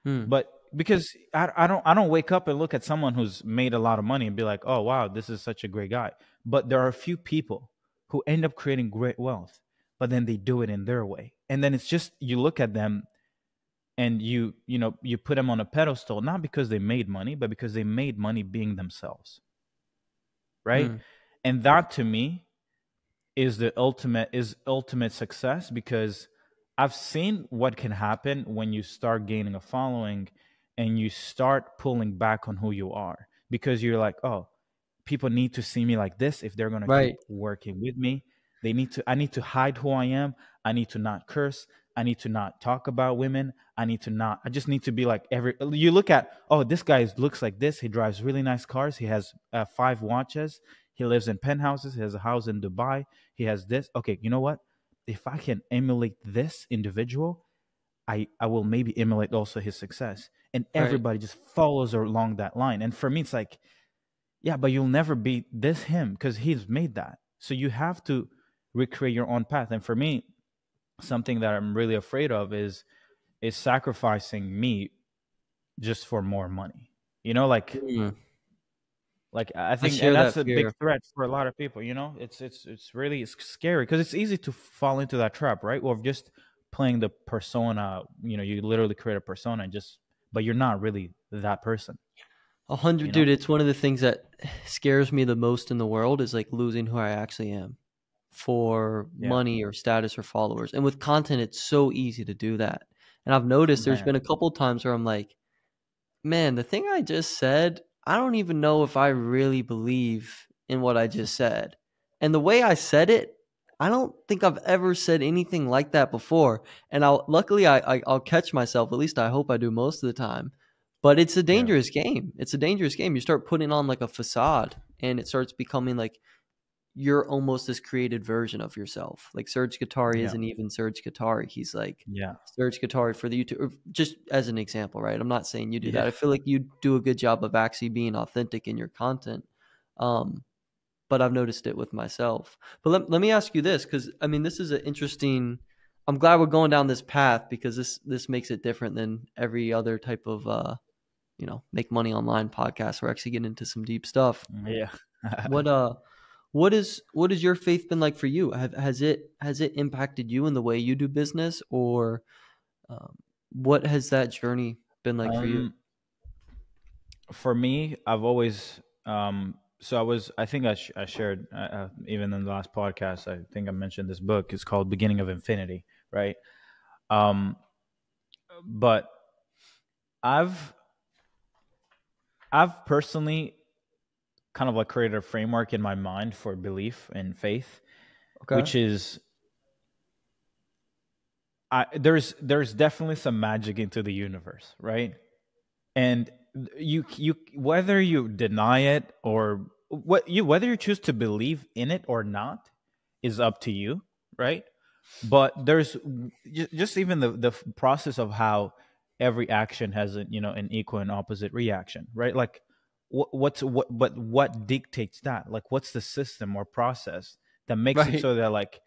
Mm. But because I don't wake up and look at someone who's made a lot of money and be like, oh wow, this is such a great guy. But there are a few people who end up creating great wealth, but then they do it in their way. And then it's just, you look at them and you put them on a pedestal, not because they made money, but because they made money being themselves, right? Mm. And that to me is ultimate success, because I've seen what can happen when you start gaining a following and you start pulling back on who you are, because you're like, oh, people need to see me like this if they're going to keep Right. working with me. I need to hide who I am. I need to not curse. I need to not talk about women. I just need to be like you look at, oh, this guy looks like this. He drives really nice cars. He has 5 watches. He lives in penthouses. He has a house in Dubai. He has this. Okay, you know what? If I can emulate this individual, I will maybe emulate also his success. And Right. everybody just follows along that line. And for me, it's like, yeah, but you'll never be this him because he's made that. So you have to recreate your own path. And for me, something that I'm really afraid of is sacrificing me just for more money. You know, Mm. like I I think, and share that's that a big fear. threat for a lot of people. You know, it's really scary because it's easy to fall into that trap, right? Or just playing the persona. You know, you literally create a persona and just, but you're not really that person. A hundred, You dude. know? It's one of the things that scares me the most in the world is like losing who I actually am for Yeah, money or status or followers. And with content, it's so easy to do that. And I've noticed there's man. been a couple times where I'm like, man, the thing I just said, I don't even know if I really believe in what I just said. And the way I said it, I don't think I've ever said anything like that before. And I'll catch myself. At least I hope I do most of the time. But it's a Yeah, dangerous game. It's a dangerous game. You start putting on like a facade, and it starts becoming like you're almost this created version of yourself. Like Serge Gatari yeah, isn't even Serge Gatari. He's like yeah, Serge Gatari for the YouTube, just as an example, right? I'm not saying you do yeah. that. I feel like you do a good job of actually being authentic in your content. Um, but I've noticed it with myself. But let me ask you this, because I mean, this is an interesting. I'm glad we're going down this path because this makes it different than every other type of make money online podcast. We're actually getting into some deep stuff. Yeah. What what is your faith been like for you? Has it impacted you in the way you do business, or what has that journey been like for you? um, for me, I've always so I think I shared even in the last podcast. I think I mentioned this book. It's called Beginning of Infinity, right? Um, but I've I've personally kind of like created a framework in my mind for belief and faith, Okay. which is there's definitely some magic into the universe, right? And you whether you deny it or whether you choose to believe in it or not is up to you, right? But there's just even the process of how every action has a, an equal and opposite reaction, right? Like what dictates that? Like what's the system or process that makes it Right. so that like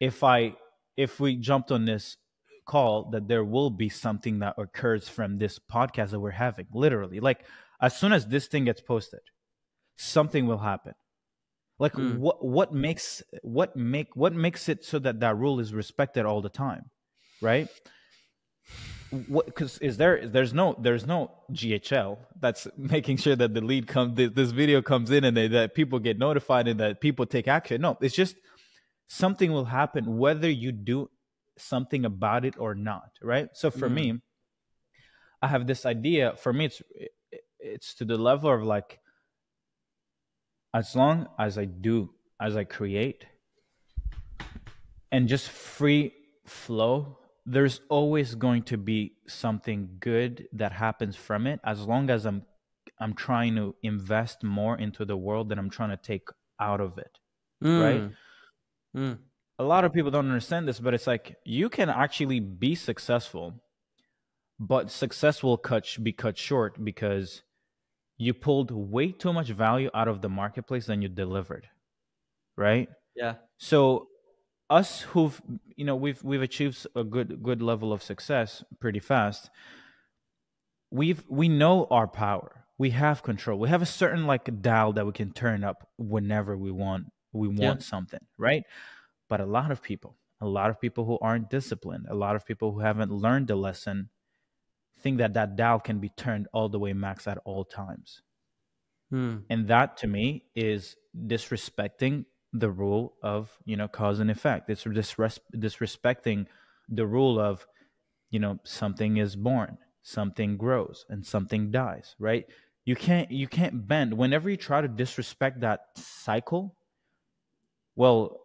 if I if we jumped on this call that there will be something that occurs from this podcast that we're having, literally, like as soon as this thing gets posted something will happen. Like Mm. what makes it so that that rule is respected all the time, right? What, because there's no GHL that's making sure that the lead comes, this video comes in, and that people get notified and that people take action. No, it's just something will happen whether you do something about it or not, right? So for Mm. me, I have this idea. For me, it's to the level of like, as long as I create and just free flow, there's always going to be something good that happens from it, as long as I'm trying to invest more into the world than I'm trying to take out of it, right? Mm. Mm. A lot of people don't understand this, but it's like you can actually be successful, but success will be cut short because you pulled way too much value out of the marketplace than you delivered, right? Yeah. So us who've we've achieved a good level of success pretty fast, we know our power, we have control, we have a certain like dial that we can turn up whenever we Yeah. want something, right? But a lot of people who aren't disciplined, a lot of people who haven't learned the lesson think that that dial can be turned all the way max at all times. Mm. And that to me is disrespecting the rule of cause and effect. It's disrespecting the rule of something is born, something grows, and something dies, right? You can't bend. Whenever you try to disrespect that cycle, well,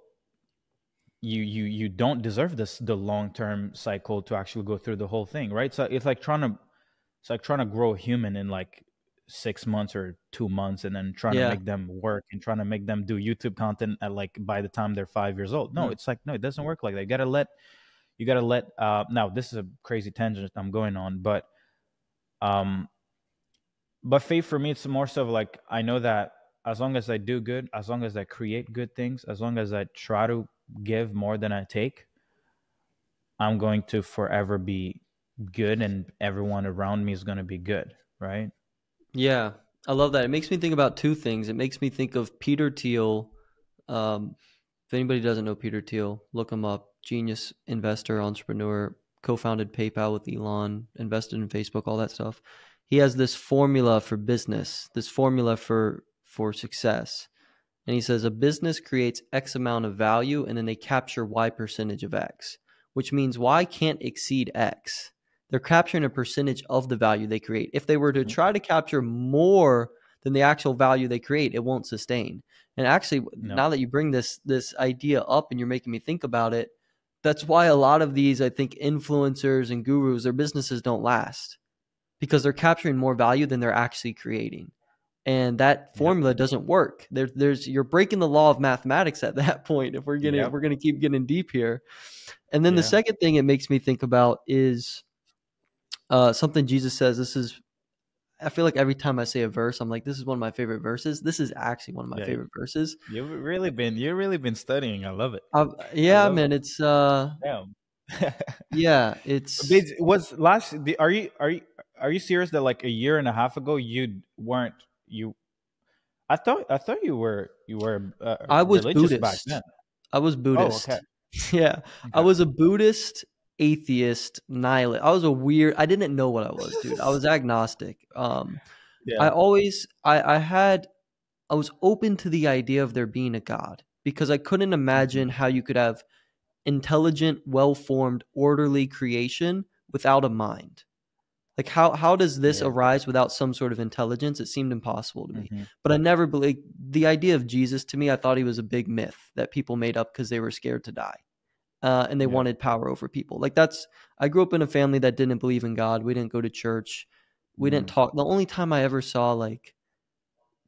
you don't deserve the long-term cycle to actually go through the whole thing, right? So it's like trying to grow a human in like 6 months or 2 months and then trying to Yeah. make them work and trying to make them do YouTube content at like by the time they're 5 years old. No, Mm. it's like, no, it doesn't work like that. You gotta let now this is a crazy tangent I'm going on, um but faith for me, it's more so of like, I know that as long as I do good, as long as I create good things, as long as I try to give more than I take, I'm going to forever be good and everyone around me is going to be good, right? Yeah, I love that. It makes me think about two things. It makes me think of Peter Thiel. If anybody doesn't know Peter Thiel, look him up. Genius investor, entrepreneur, co-founded PayPal with Elon, invested in Facebook, all that stuff. He has this formula for business, this formula for success. And he says a business creates X amount of value and then they capture Y percentage of X, which means Y can't exceed X. They're capturing a percentage of the value they create. If they were to try to capture more than the actual value they create, it won't sustain. And actually, No. now that you bring this idea up and you're making me think about it, that's why a lot of these, I think, influencers and gurus, their businesses don't last because they're capturing more value than they're actually creating. And that Yep. formula doesn't work. There's you're breaking the law of mathematics at that point. If we're gonna keep getting deep here, and then the second thing it makes me think about is something Jesus says. This is, I feel like every time I say a verse, I'm like, this is one of my favorite verses. This is actually one of my favorite verses. You've really been studying. I love it. Yeah, man. It's Damn. yeah, it's. Was last? Are you serious that like a year and a half ago you weren't you? I thought you were I was religious back Buddhist. then. I was Buddhist. Oh, okay. Yeah, I Okay. was a Buddhist, atheist, nihilist. I was a weird. I didn't know what I was, dude. I was agnostic. I Yeah. always, I was open to the idea of there being a God because I couldn't imagine how you could have intelligent, well-formed, orderly creation without a mind. Like how does this Yeah. arise without some sort of intelligence? It seemed impossible to me. Mm-hmm. But I never believed the idea of Jesus to me. I thought he was a big myth that people made up because they were scared to die. And they Yeah. wanted power over people. Like I grew up in a family that didn't believe in God. We didn't go to church. We didn't Mm. talk. The only time I ever saw like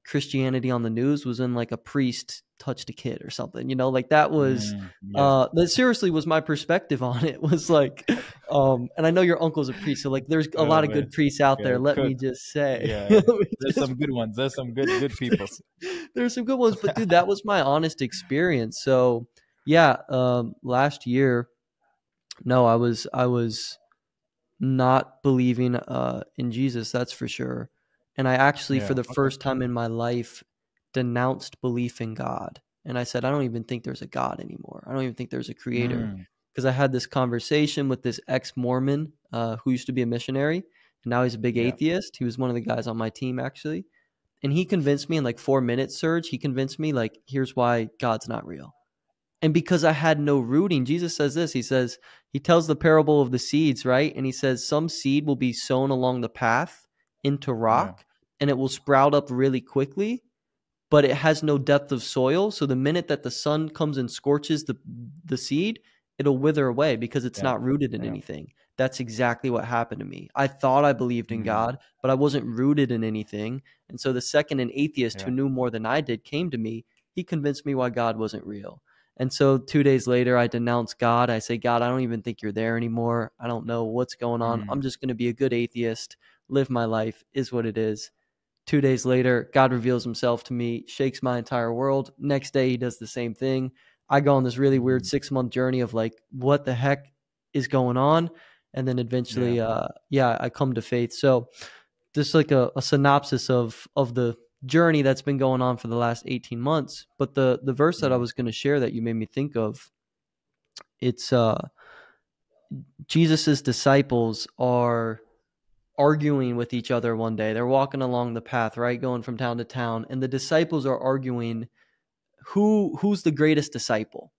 Christianity on the news was when like a priest touched a kid or something, like that was, Yeah. that seriously was my perspective on it was like, and I know your uncle's a priest. So like, there's a Oh lot of man. good priests out Yeah. there. Let Cook. me just say, Yeah. There's some good ones. There's some good people. there's some good ones, but dude, that was my honest experience. So yeah, last year, no, I was not believing in Jesus, that's for sure. And I actually, for Yeah. the Okay. first time in my life, denounced belief in God. And I said, I don't even think there's a God anymore. I don't even think there's a creator. Mm. Because I had this conversation with this ex-Mormon who used to be a missionary, and now he's a big Yeah. atheist. He was one of the guys on my team, actually. And he convinced me in like 4 minutes, Serge, he convinced me, like, here's why God's not real. And because I had no rooting, Jesus says this. He tells the parable of the seeds, right? And he says, some seed will be sown along the path into Yeah. rock, and it will sprout up really quickly, but it has no depth of soil. So the minute that the sun comes and scorches the seed, it'll wither away because it's Yeah. not rooted in Yeah. anything. That's exactly what happened to me. I thought I believed in Mm. God, but I wasn't rooted in anything. And so the second an atheist Yeah. who knew more than I did came to me, he convinced me why God wasn't real. And so 2 days later, I denounce God. I say, God, I don't even think you're there anymore. I don't know what's going on. Mm. I'm just going to be a good atheist, live my life, is what it is. 2 days later, God reveals himself to me, shakes my entire world. Next day, he does the same thing. I go on this really weird 6-month journey of like, what the heck is going on? And then eventually, I come to faith. So just like a synopsis of the journey that's been going on for the last 18 months. But the verse that I was going to share that you made me think of, it's Jesus's disciples are arguing with each other one day. They're walking along the path, right, going from town to town, and the disciples are arguing who's the greatest disciple.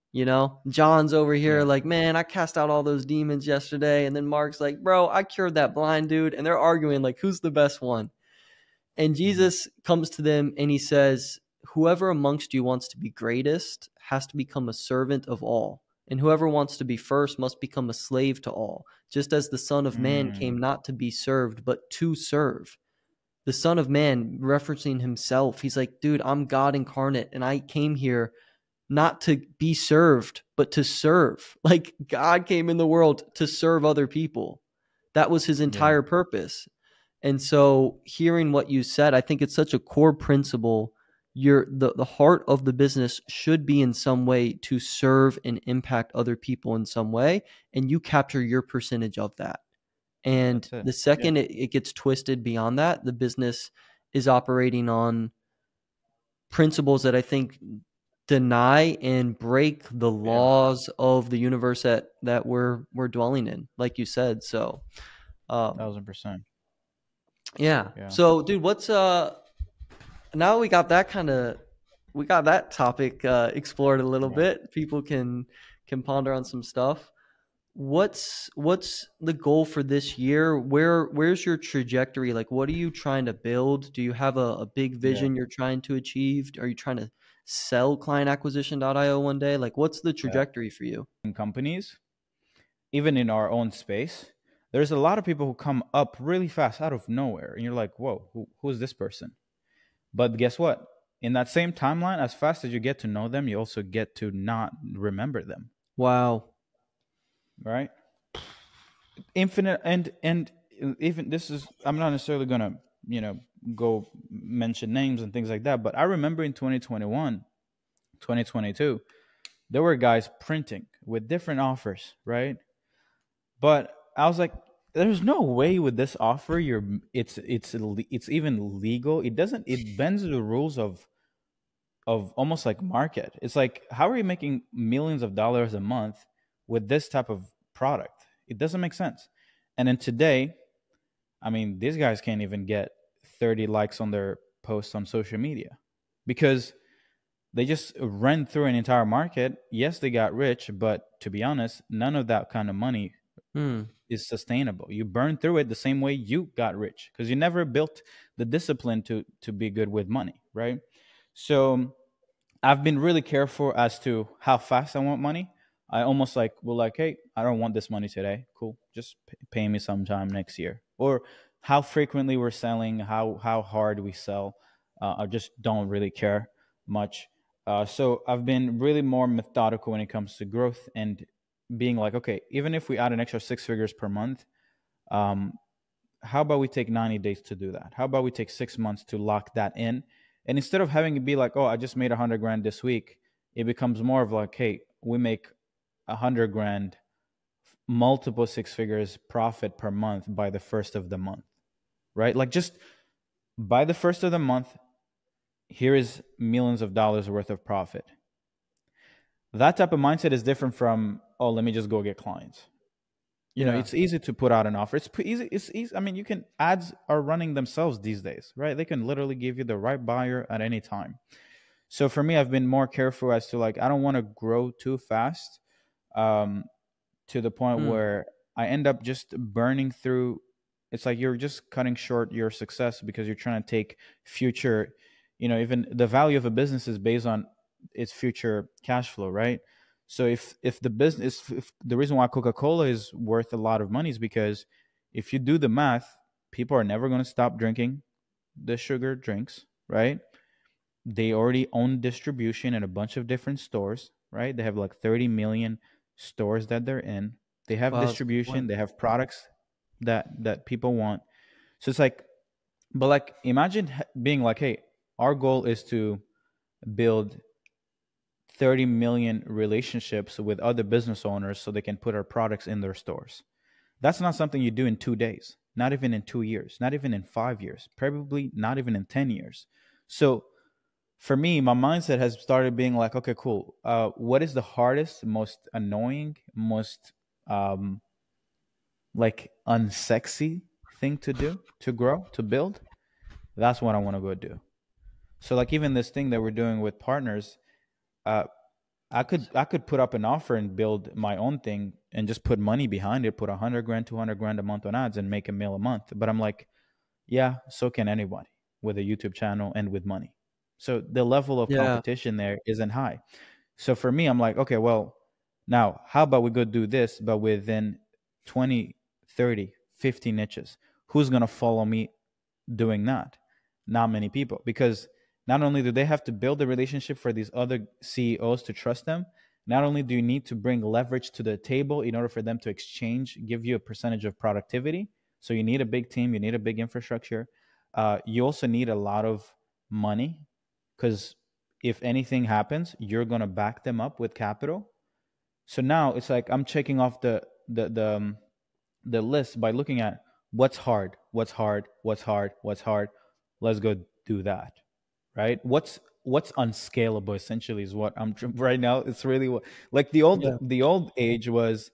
John's over here Yeah. like, man, I cast out all those demons yesterday, and then Mark's like, bro, I cured that blind dude, and they're arguing like, who's the best one? And Jesus comes to them and he says, whoever amongst you wants to be greatest has to become a servant of all. And whoever wants to be first must become a slave to all, just as the Son of Man came Mm. not to be served, but to serve. the Son of Man, referencing himself. He's like, dude, I'm God incarnate, and I came here not to be served, but to serve. Like, God came in the world to serve other people. That was his Yeah. entire purpose. And so hearing what you said, I think it's such a core principle. The heart of the business should be in some way to serve and impact other people in some way, and you capture your percentage of that. And That's it. the second it gets twisted beyond that, the business is operating on principles that I think deny and break the laws of the universe that we're dwelling in, like you said. So 1000%. yeah. Yeah. So dude, what's now we got that topic explored a little bit. People can ponder on some stuff. What's the goal for this year? Where's your trajectory? Like, what are you trying to build? Do you have a big vision you're trying to achieve? Are you trying to sell clientacquisition.io one day? Like, what's the trajectory for you? In companies, even in our own space, there's a lot of people who come up really fast out of nowhere, and you're like, whoa, who's this person? But guess what? In that same timeline, as fast as you get to know them, you also get to not remember them. Wow. Right? Infinite and even this is, I'm not necessarily gonna, go mention names and things like that, but I remember in 2021, 2022, there were guys printing with different offers, right? But I was like, there's no way with this offer it's even legal. It bends the rules of almost like market. It's like, how are you making millions of dollars a month with this type of product? It doesn't make sense. And then today, I mean, these guys can't even get 30 likes on their posts on social media because they just ran through an entire market. Yes, they got rich, but to be honest, none of that kind of money is sustainable. You burn through it the same way you got rich because you never built the discipline to be good with money, right? So I've been really careful as to how fast I want money. I almost like, hey, I don't want this money today. Cool, just pay me sometime next year. Or how frequently we're selling, how hard we sell. I just don't really care much. So I've been really more methodical when it comes to growth and being like, okay, even if we add an extra 6 figures per month, um, how about we take 90 days to do that? How about we take 6 months to lock that in? And instead of having it be like, oh, I just made 100 grand this week, it becomes more of like, hey, we make 100 grand, multiple 6 figures profit per month by the first of the month, right? Like just by the first of the month, here is millions of dollars worth of profit. That type of mindset is different from, oh, let me just go get clients. You know, it's easy to put out an offer. It's easy. It's easy. I mean, ads are running themselves these days, right? They can literally give you the right buyer at any time. So for me, I've been more careful as to like, I don't want to grow too fast, to the point where I end up just burning through. It's like you're just cutting short your success because you're trying to take future, even the value of a business is based on its future cash flow, right? So if the business, if the reason why Coca-Cola is worth a lot of money is because if you do the math, people are never going to stop drinking the sugar drinks, right? They already own distribution in a bunch of different stores, right? They have like 30 million stores that they're in. They have distribution, they have products that people want. So it's like, but like imagine being like, hey, our goal is to build 30 million relationships with other business owners so they can put our products in their stores. That's not something you do in 2 days, not even in 2 years, not even in 5 years, probably not even in 10 years. So for me, my mindset has started being like, okay, cool. What is the hardest, most annoying, most like unsexy thing to do, to grow, to build? That's what I want to go do. So like even this thing that we're doing with partners, uh, I could put up an offer and build my own thing and just put money behind it, put 100 grand, 200 grand a month on ads and make $1 million a month. But I'm like, yeah, so can anybody with a YouTube channel and with money. So the level of competition there isn't high. So for me, I'm like, okay, well, now how about we go do this, but within 20, 30, 50 niches? Who's going to follow me doing that. Not many people, because not only do they have to build a relationship for these other CEOs to trust them, not only do you need to bring leverage to the table in order for them to exchange, give you a percentage of productivity. So you need a big team, you need a big infrastructure. You also need a lot of money, because if anything happens, you're going to back them up with capital. So now it's like I'm checking off the list by looking at what's hard, what's hard, what's hard, what's hard. Let's go do that, right? What's unscalable essentially is what I'm right now. It's really what, like Yeah. the old age was,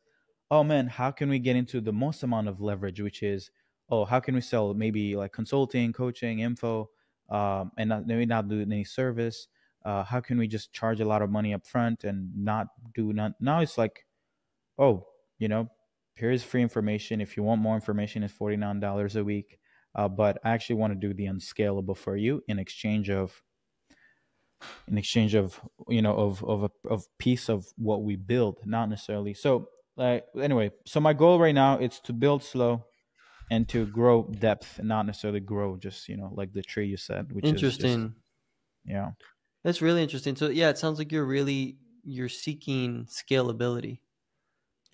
oh man, how can we get into the most amount of leverage, which is, oh, how can we sell maybe like consulting, coaching, info, and not, maybe not do any service. How can we just charge a lot of money up front and not do none? Now it's like, oh, you know, here's free information. If you want more information, it's $49 a week. But I actually want to do the unscalable for you in exchange of, you know, of a piece of what we build, not necessarily. So like anyway, so my goal right now is to build slow and to grow depth, not necessarily grow just, you know, like the tree you said, which is just, Interesting. yeah. That's really interesting. So yeah, it sounds like you're seeking scalability,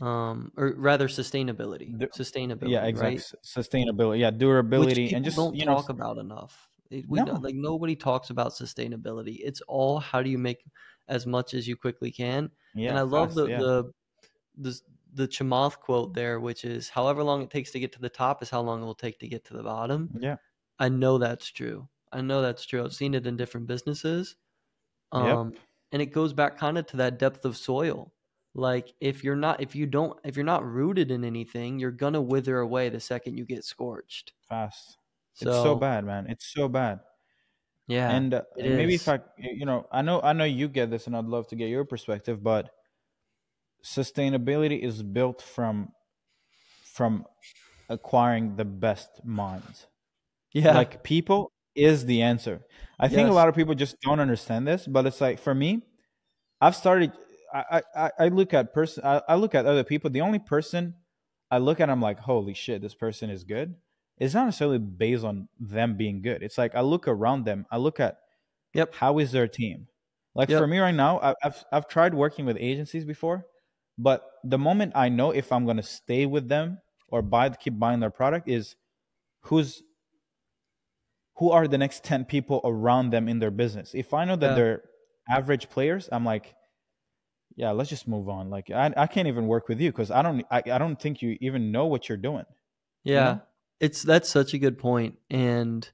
or rather sustainability, Du- yeah, sustainability, exactly. right? Sustainability, yeah, Which durability, and people just, don't you know, talk about enough. We know, no, like nobody talks about sustainability. It's all how do you make as much as you quickly can. And yeah, I love fast, yeah, the the Chamath quote there, which is however long it takes to get to the top is how long it will take to get to the bottom. yeah, I know that's true. I know that's true. I've seen it in different businesses. yep, And it goes back kind of to that depth of soil. Like if you're not rooted in anything, you're gonna wither away the second you get scorched. fast. It's so So bad, man. It's so bad. yeah, it And maybe if is. I, you know, I know you get this, and I'd love to get your perspective, but sustainability is built from acquiring the best minds. Yeah. Like people is the answer. I think a Yes. lot of people just don't understand this, but it's like for me, I've started. I look at I look at other people. The only person I look at, I'm like, holy shit, this person is good. It's not necessarily based on them being good. It's like I look around them. I look at Yep. how is their team. Like for Yep. me right now, I've tried working with agencies before, but the moment I know if I'm gonna stay with them or keep buying their product is who's who are the next 10 people around them in their business. If I know that Yeah. they're average players, I'm like, yeah, let's just move on. Like I can't even work with you because I don't think you even know what you're doing, you Yeah. know? That's such a good point. And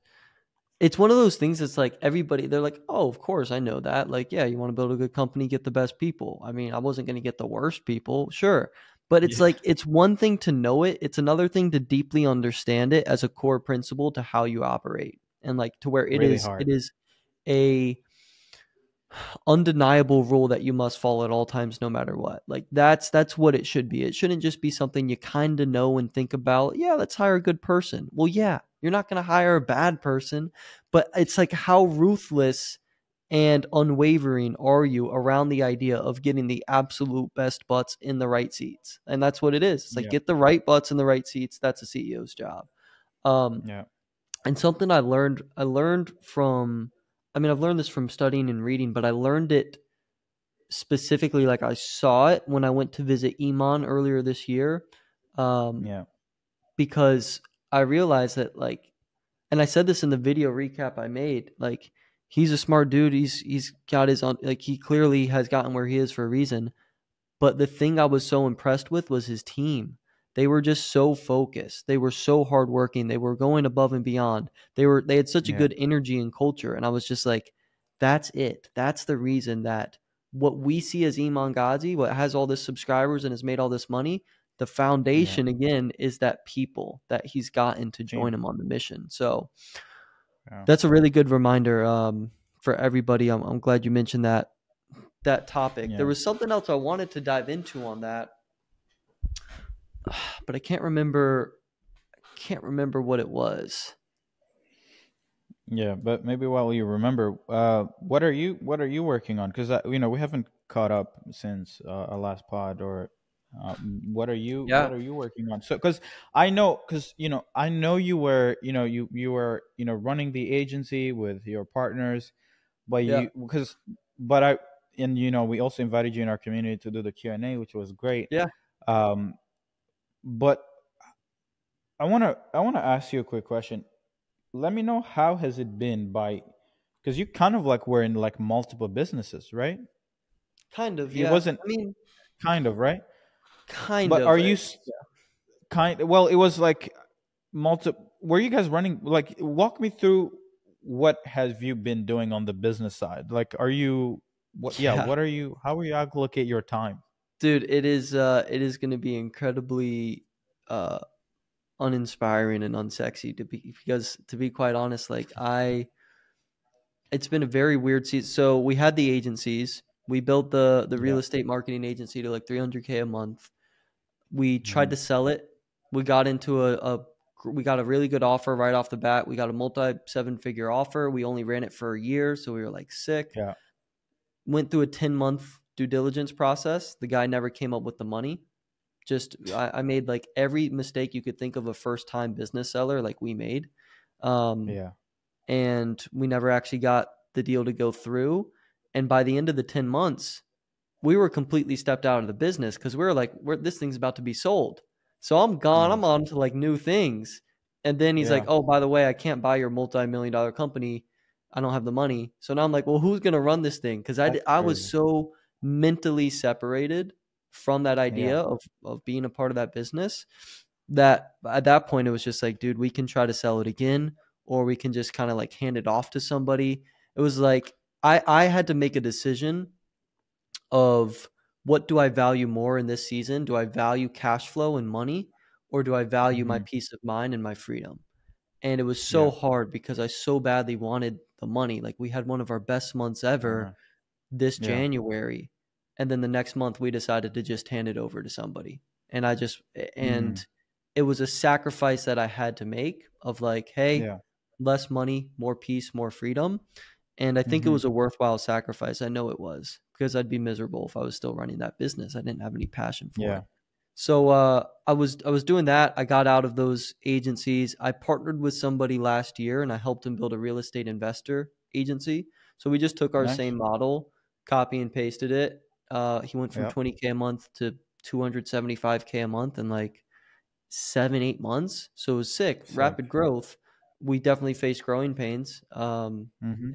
it's one of those things that's like everybody, they're like, oh, of course, I know that. Like, yeah, you want to build a good company, get the best people. I mean, I wasn't going to get the worst people, sure. But it's Yeah. like, it's one thing to know it, it's another thing to deeply understand it as a core principle to how you operate. And like to where Really it hard. is a undeniable rule that you must follow at all times no matter what. Like that's what it should be. It shouldn't just be something you kind of know and think about. Yeah, let's hire a good person. Well, yeah, you're not going to hire a bad person, but it's like how ruthless and unwavering are you around the idea of getting the absolute best butts in the right seats? And that's what it is. It's like Yeah. get the right butts in the right seats. That's a CEO's job. Um, Yeah. and something I learned from, I mean, I've learned this from studying and reading, but I learned it specifically, like I saw it when I went to visit Iman earlier this year, um, Yeah. because I realized that, like, and I said this in the video recap I made, like, he's a smart dude. He's got his own, like, he clearly has gotten where he is for a reason. But the thing I was so impressed with was his team. They were just so focused. They were so hardworking. They were going above and beyond. They had such a Yeah. good energy and culture. And I was just like, that's it. That's the reason that what we see as Iman Ghazi, what has all this subscribers and has made all this money, the Yeah. foundation again is that people that he's gotten to join Team. him on the mission. So Yeah. that's a really good reminder, for everybody. I'm glad you mentioned that topic. There Yeah. was something else I wanted to dive into on that, but I can't remember. Can't remember what it was. Yeah. But maybe while you remember, what are you working on? Because you know we haven't caught up since our last pod, or Yeah. What are you working on? So, because I know, I know you were, you were, running the agency with your partners, but Yeah. but I, and we also invited you in our community to do the Q&A, which was great. Yeah. Um, but I wanna ask you a quick question. Let me know, how has it been, because you kind of like were in like multiple businesses, right? Kind of. It Yeah. wasn't I mean, kind of, right? kind But of. are you well, it was like multi were you guys running, like, walk me through, what have you been doing on the business side? Like, are you what yeah, Yeah. what are you how are you allocate your time? Dude, it is going to be incredibly uh uninspiring and unsexy to be, because to be quite honest, like it's been a very weird season. So we had the agencies. We built the real Yeah. estate marketing agency to like 300K a month. We tried Hmm. to sell it. We got into we got a really good offer right off the bat. We got a multi seven figure offer. We only ran it for a year, so we were like sick. Yeah. Went through a 10-month due diligence process. The guy never came up with the money. Just I made like every mistake you could think of a first time business seller like we made. Um, Yeah. and we never actually got the deal to go through. And by the end of the 10 months, we were completely stepped out of the business because we were like, this thing's about to be sold. So I'm gone. I'm Nice. on to like new things. And then he's like, Yeah. oh, by the way, I can't buy your multi-million dollar company. I don't have the money. So now I'm like, well, who's going to run this thing? Because That's I was crazy. so mentally separated from that Yeah. idea of being a part of that business that at that point it was just like, dude, we can try to sell it again, or we can just kind of like hand it off to somebody. It was like I had to make a decision of what do I value more in this season? Do I value cash flow and money, or do I value my Hmm. peace of mind and my freedom? And it was so Yeah. hard because I so badly wanted the money. Like we had one of our best months I ever know. this Yeah. January, and then the next month we decided to just hand it over to somebody. And I just Mm. and it was a sacrifice that I had to make of like, hey, Yeah. less money, more peace, more freedom. And I think it Hmm. was a worthwhile sacrifice. I know it was, because I'd be miserable if I was still running that business. I didn't have any passion for Yeah. it. So I was doing that. I got out of those agencies. I partnered with somebody last year and I helped him build a real estate investor agency. So we just took our Nice. same model, copy and pasted it. He went from Yep. 20K a month to 275K a month in like 7, 8 months. So it was sick, Sick. rapid growth. We definitely faced growing pains. Hmm.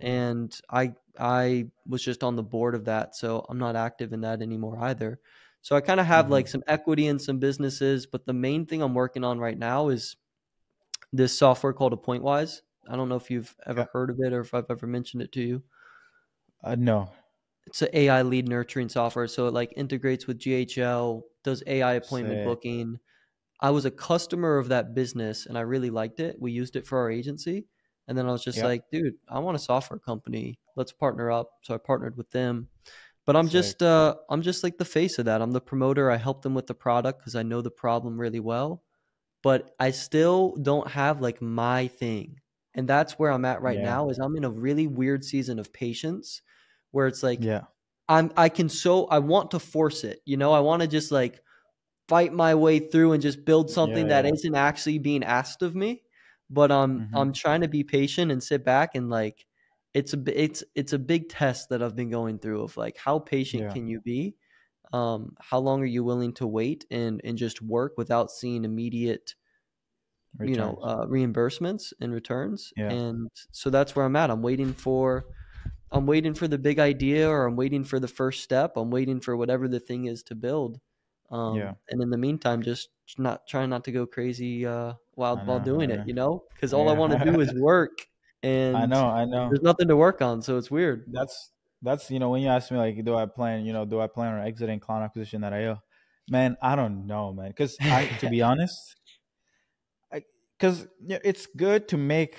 And I was just on the board of that, so I'm not active in that anymore either. So I kind of have like Hmm. some equity in some businesses, but the main thing I'm working on right now is this software called a Pointwise. I don't know if you've Yeah. ever heard of it or if I've ever mentioned it to you. No. It's an AI lead nurturing software, so it like integrates with GHL, does AI appointment Sick. booking. I was a customer of that business and I really liked it. We used it for our agency. And then I was just Yep. like, dude, I want a software company. Let's partner up. So I partnered with them. But Sick. I'm just like the face of that. I'm the promoter. I help them with the product because I know the problem really well. But I still don't have like my thing. And that's where I'm at right Yeah. now is I'm in a really weird season of patience where it's like Yeah. I want to force it. I want to just like fight my way through and just build Yeah. something that Yeah. isn't actually being asked of me. But Hmm. I'm trying to be patient and sit back and like it's a big test that I've been going through of like how patient Yeah. can you be? How long are you willing to wait and just work without seeing immediate Returns. reimbursements and returns? Yeah. And so that's where I'm at. I'm waiting for the big idea, or I'm waiting for the first step. I'm waiting for whatever the thing is to build. Yeah. And in the meantime, just not trying not to go crazy while I while know. I doing it, know. because all I want to do Yeah. is work, I and know. I know. there's nothing to work on, so it's weird. That's when you ask me, like, do I plan on exiting clown acquisition at IO? Man, I don't know, man. Because to be honest, because it's good to make,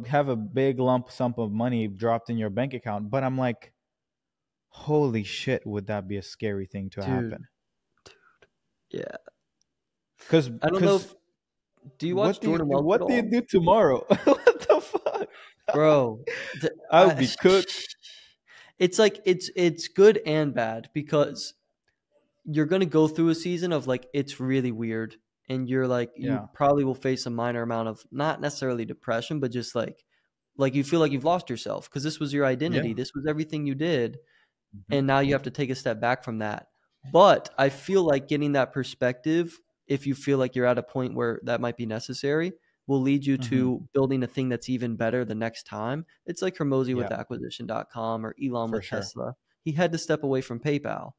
have a big lump sum of money dropped in your bank account, but I'm like, holy shit, would that be a scary thing to Dude, happen? yeah. Because I don't know if do you watch what do you Jordan do? Welch at What do you all? do tomorrow? What the fuck? Bro, I'll be cooked. it's like it's good and bad because you're going to go through a season of like, it's really weird. And you're like, you Yeah. probably will face a minor amount of not necessarily depression, but just like you feel like you've lost yourself because this was your Yeah. identity. This was everything you did. Mhm. And now you have to take a step back from that. But I feel like getting that perspective, if you feel like you're at a point where that might be necessary, will lead you Mhm. to building a thing that's even better the next time. It's like Hermosi with Yeah, acquisition.com or Elon for with sure. Tesla. He had to step away from PayPal.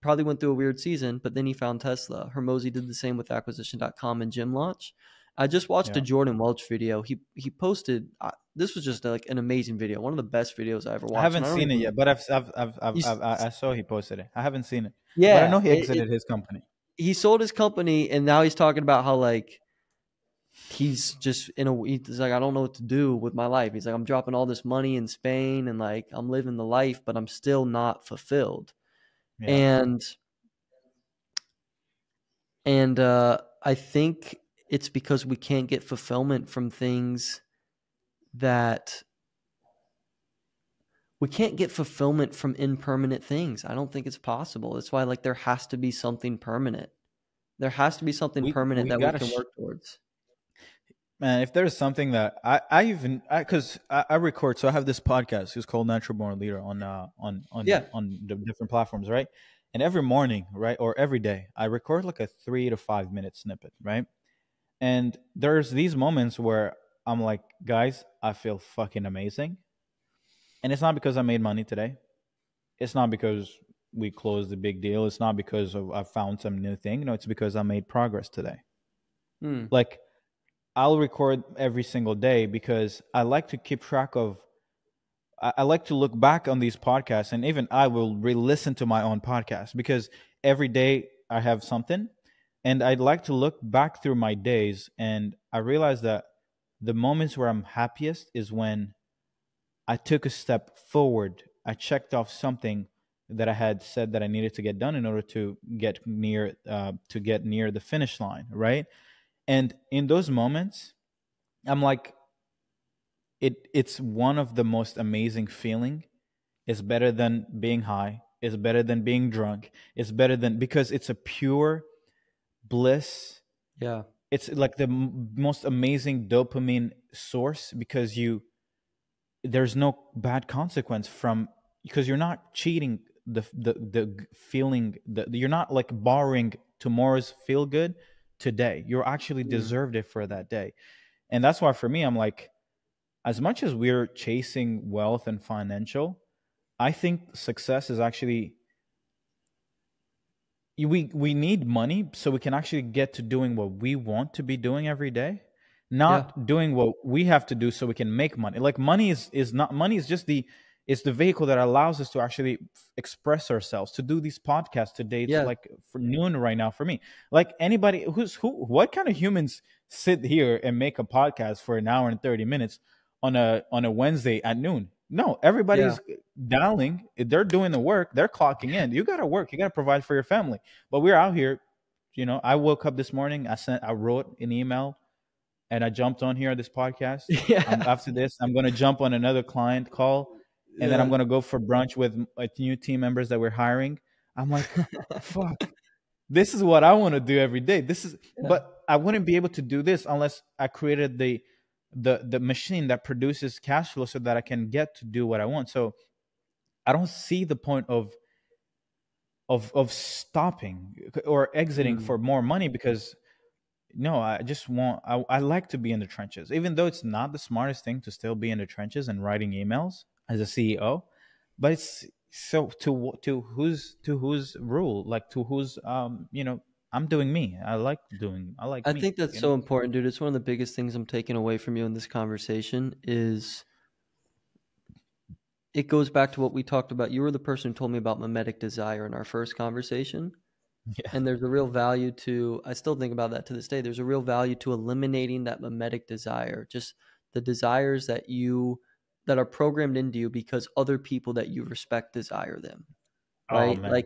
Probably went through a weird season, but then he found Tesla. Hermosi did the same with acquisition.com and gym launch. I just watched a Yeah. Jordan Welch video. He posted this was just like an amazing video, one of the best videos I ever I watched. And haven't I don't seen it even yet, but you, I saw he posted it. I haven't seen it, but I yeah, know he exited his company. he sold his company and now he's talking about how like he's just he's like, I don't know what to do with my life. He's like, I'm dropping all this money in Spain and like I'm living the life, but I'm still not fulfilled. Yeah. And I think it's because we can't get fulfillment from things that we can't get fulfillment from impermanent things. I don't think it's possible. That's why like there has to be something permanent. There has to be something permanent We that we gotta can work towards. man. If there's something that I record, so I have this podcast. It's called Natural Born Leader Yeah. on the different platforms, right? And every morning, right, or every day, I record like a 3 to 5 minute snippet, right? And there's these moments where I'm like, guys, I feel fucking amazing, and it's not because I made money today. It's not because we closed the big deal. It's not because of I found some new thing. No, it's because I made progress today. Hmm. Like I'll record every single day because I like to keep track of. I like to look back on these podcasts, and even I will re-listen to my own podcast because every day I have something, and I'd like to look back through my days, and I realize that the moments where I'm happiest is when I took a step forward. I checked off something that I had said that I needed to get done in order to get near the finish line, right? And in those moments, I'm like, it's one of the most amazing feeling. It's better than being high. It's better than being drunk. It's better than because it's a pure bliss. Yeah. It's like the most amazing dopamine source because there's no bad consequence from because you're not cheating the feeling that you're not like borrowing tomorrow's feel good today. You're actually Hmm. deserved it for that day. And that's why for me I'm like, as much as we're chasing wealth and financial, I think success is actually we need money so we can actually get to doing what we want to be doing every day, Yeah. not doing what we have to do so we can make money. Like money is not money is just the vehicle that allows us to actually express ourselves, to do these podcasts today. It's Yeah. like for noon right now for me. Like anybody what kind of humans sit here and make a podcast for an hour and 30 minutes on a Wednesday at noon? No, Yeah. everybody's dialing. They're doing the work. They're clocking in. You got to work. You got to provide for your family. But we're out here. I woke up this morning. I wrote an email, and I jumped on here on this podcast. Yeah. After this, I'm gonna jump on another client call, and then I'm Yeah. gonna go for brunch with new team members that we're hiring. I'm like, fuck. This is what I want to do every day. Yeah. But I wouldn't be able to do this unless I created the machine that produces cash flow so that I can get to do what I want. So I don't see the point of stopping or exiting Hmm. for more money because no, I like to be in the trenches, even though it's not the smartest thing to still be in the trenches and writing emails as a CEO, but it's so to whose rule, like to whose I'm doing me. I like I me, think that's so important, dude. It's one of the biggest things I'm taking away from you in this conversation is it goes back to what we talked about. You were the person who told me about mimetic desire in our first conversation. Yeah. And there's a real value to, I still think about that to this day. There's a real value to eliminating that mimetic desire, just the desires that are programmed into you because other people that you respect desire them, Oh right? man,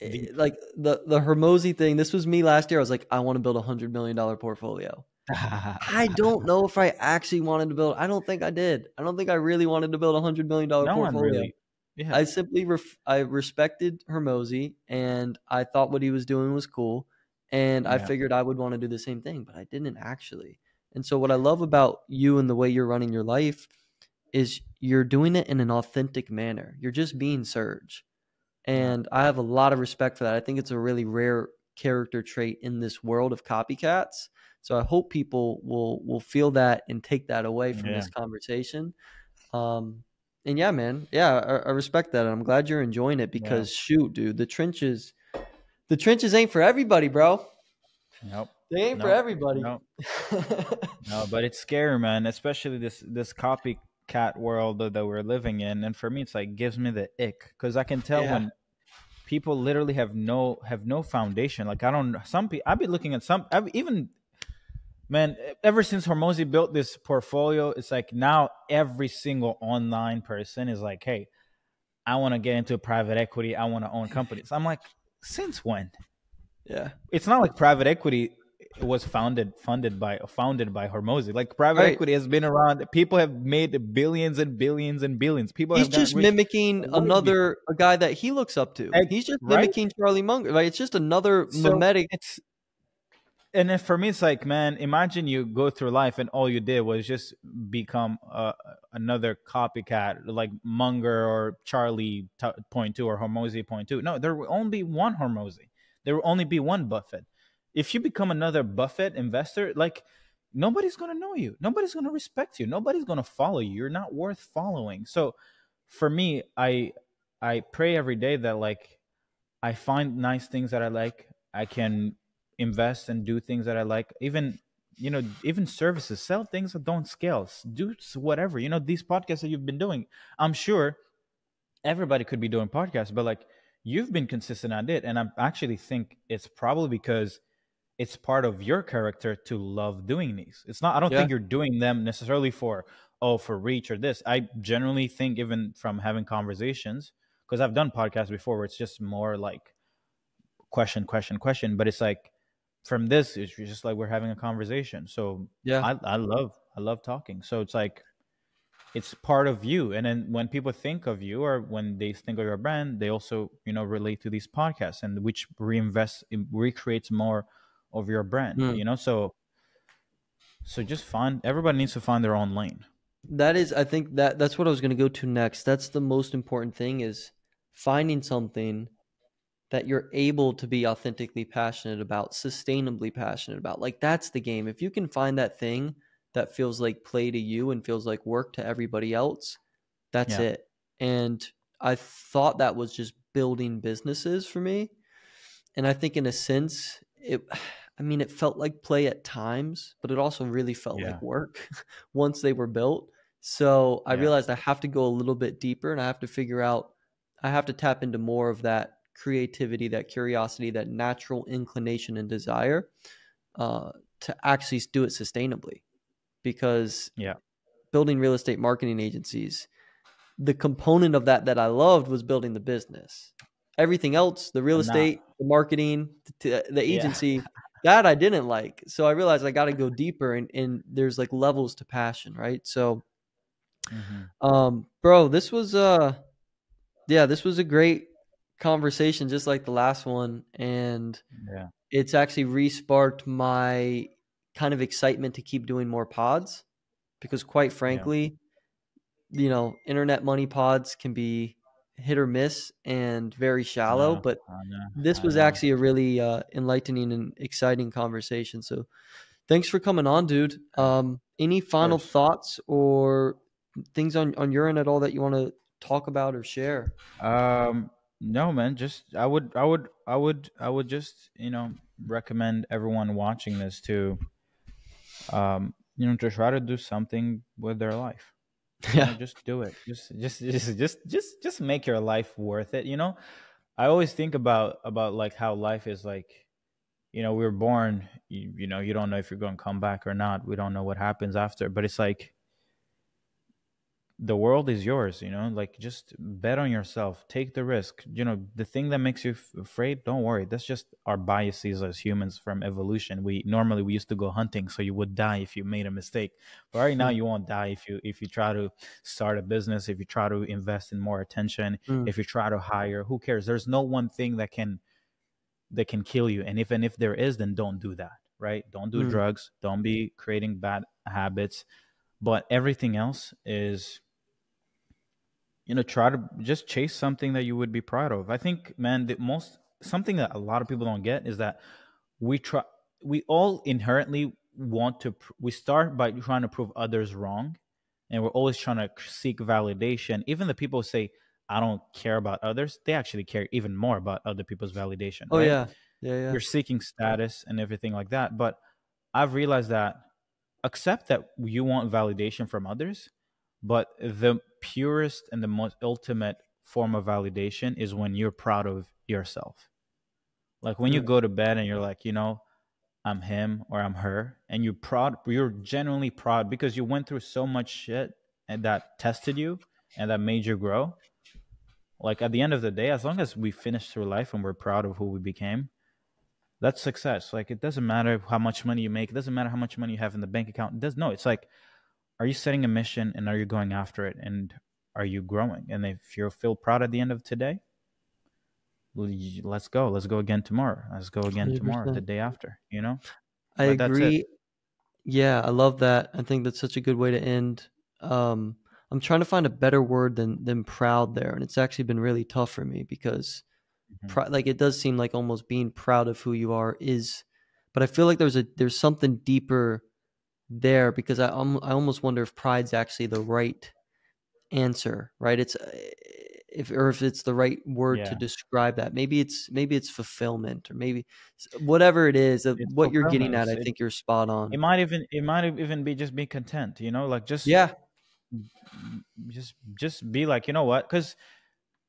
it's deep. Like the Hermosi thing. This was me last year. I was like, I want to build $100 million portfolio. I don't know if I actually wanted to build. I don't think I did. I don't think I really wanted to build $100 million No one portfolio. really. Yeah. I simply I respected Hermosi, and I thought what he was doing was cool, and I Yeah. figured I would want to do the same thing, but I didn't actually. And so what I love about you and the way you're running your life is you're doing it in an authentic manner. You're just being Serge. Yeah. And I have a lot of respect for that. I think it's a really rare character trait in this world of copycats. So I hope people will feel that and take that away from Yeah. this conversation. Um, and yeah, man, yeah, I respect that. And I'm glad you're enjoying it Yeah. because shoot, dude, the trenches ain't for everybody, bro. Nope. They ain't for Nope. everybody. Nope. No, but it's scary, man. Especially this copycat world that we're living in, and for me, it's like gives me the ick because I can tell Yeah. when people literally have no foundation. Like I don't some people. I've been looking at some. I've even man, ever since Hormozy built this portfolio, it's like now every single online person is like, hey, I want to get into private equity. I want to own companies. I'm like, since when? Yeah. It's not like private equity was founded by Hormozy. Like private Right. equity has been around. People have made billions and billions and billions. People He's have gotten just rich mimicking way before. another a guy that he looks up to. He's just Right? mimicking Charlie Munger. Like it's just another So mimetic. it's and then for me, it's like, man, imagine you go through life and all you did was just become another copycat, like Munger or Charlie point two or Hormozy point two. No, there will only be one Hormozy. There will only be one Buffett. If you become another Buffett investor, like nobody's gonna know you, nobody's gonna respect you, nobody's gonna follow you. You're not worth following. So, for me, I pray every day that like I find nice things that I like. I can invest and do things that I like. Even even services, sell things that don't scale. Do whatever. These podcasts that you've been doing. I'm sure everybody could be doing podcasts, but like you've been consistent at it, and I actually think it's probably because it's part of your character to love doing these. It's not. I don't Yeah. think you're doing them necessarily for reach or this. I generally think even from having conversations because I've done podcasts before where it's just more like question, question, question. But it's like from this, it's just like we're having a conversation. So Yeah. I love talking. So it's like it's part of you. And then when people think of you or when they think of your brand, they also relate to these podcasts and which recreates more of your brand. Mm. So just find everybody needs to find their own lane. That is, I think that's what I was going to go to next. That's the most important thing is finding something that you're able to be authentically passionate about, sustainably passionate about. Like that's the game. If you can find that thing that feels like play to you and feels like work to everybody else, that's Yeah. it. And I thought that was just building businesses for me. And I think in a sense, it felt like play at times, but it also really felt Yeah. like work once they were built. So I Yeah. realized I have to go a little bit deeper and I have to tap into more of that creativity, that curiosity, that natural inclination and desire to actually do it sustainably. Because Yeah. building real estate marketing agencies, the component of that I loved was building the business. Everything else, the real And not. estate, the marketing, the Yeah. agency, that I didn't like. So I realized I got to go deeper and there's like levels to passion, right? So, Hmm. bro, this was a great conversation, just like the last one. And Yeah. it's actually re-sparked my kind of excitement to keep doing more pods because quite Yeah. frankly, internet money pods can be hit or miss and very I shallow, know. but I know. this I was know. actually a really enlightening and exciting conversation. So thanks for coming on, dude. Yeah. Any Of final course. thoughts or things on your end at all that you want to talk about or share? No, man. Just I would just recommend everyone watching this to to try to do something with their life. Yeah. Just do it. Just make your life worth it. I always think about like how life is like. We were born. You don't know if you're going to come back or not. We don't know what happens after. But it's like the world is yours, you know, like just bet on yourself, take the risk. You know, the thing that makes you afraid, don't worry, that's just our biases as humans from evolution. We used to go hunting, so you would die if you made a mistake, but right now Mm, you won't die if you try to start a business, if you try to invest in more attention, mm, if you try to hire. Who cares? There's no one thing that can kill you, and if there is, then don't do that, right? Don't do mm. drugs, don't be creating bad habits, but everything else is, you know, try to just chase something that you would be proud of. I think, man, the most something that a lot of people don't get is that we try we all inherently want to we start by trying to prove others wrong, and we're always trying to seek validation. Even the people who say I don't care about others, they actually care even more about other people's validation, Oh right? yeah, yeah, yeah, You're seeking status and everything like that, but I've realized that accept that you want validation from others, but the purest and the most ultimate form of validation is when you're proud of yourself. Like when you mm, go to bed and you're like, you know, I'm him or I'm her, and you're proud, you're genuinely proud because you went through so much shit and that tested you and that made you grow. Like at the end of the day, as long as we finish through life and we're proud of who we became, that's success. Like it doesn't matter how much money you make, it doesn't matter how much money you have in the bank account. It does no, it's like, are you setting a mission and are you going after it and are you growing? And if you feel proud at the end of today, let's go. Let's go again tomorrow. Let's go again tomorrow, the 100%. day after, you know? I But that's it. agree. Yeah, I love that. I think that's such a good way to end. Um, I'm trying to find a better word than proud there, and it's actually been really tough for me because Hmm. like it does seem like almost being proud of who you are is, but I feel like there's something deeper there because I almost wonder if pride's actually the right answer, right? It's if it's the right word to Yeah. describe that. Maybe it's fulfillment or maybe whatever it is. It's What you're getting fulfillment. at, I think you're spot on. It might even be just be content, you know, like Yeah, just be like, you know what? Because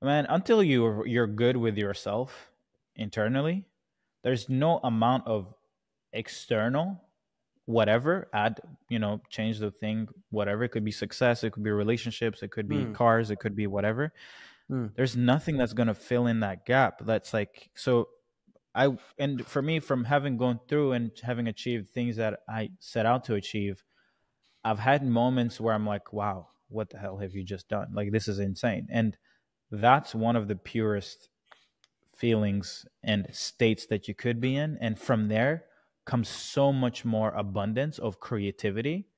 man, until you're good with yourself internally, there's no amount of external whatever add, you know, change the thing, whatever. It could be success, it could be relationships, it could be mm, cars, it could be whatever. mm, There's nothing that's going to fill in that gap. That's like, so I, and for me, from having gone through and having achieved things that I set out to achieve, I've had moments where I'm like, wow, what the hell have you just done? Like, this is insane. And that's one of the purest feelings and states that you could be in. And from there comes so much more abundance of creativity.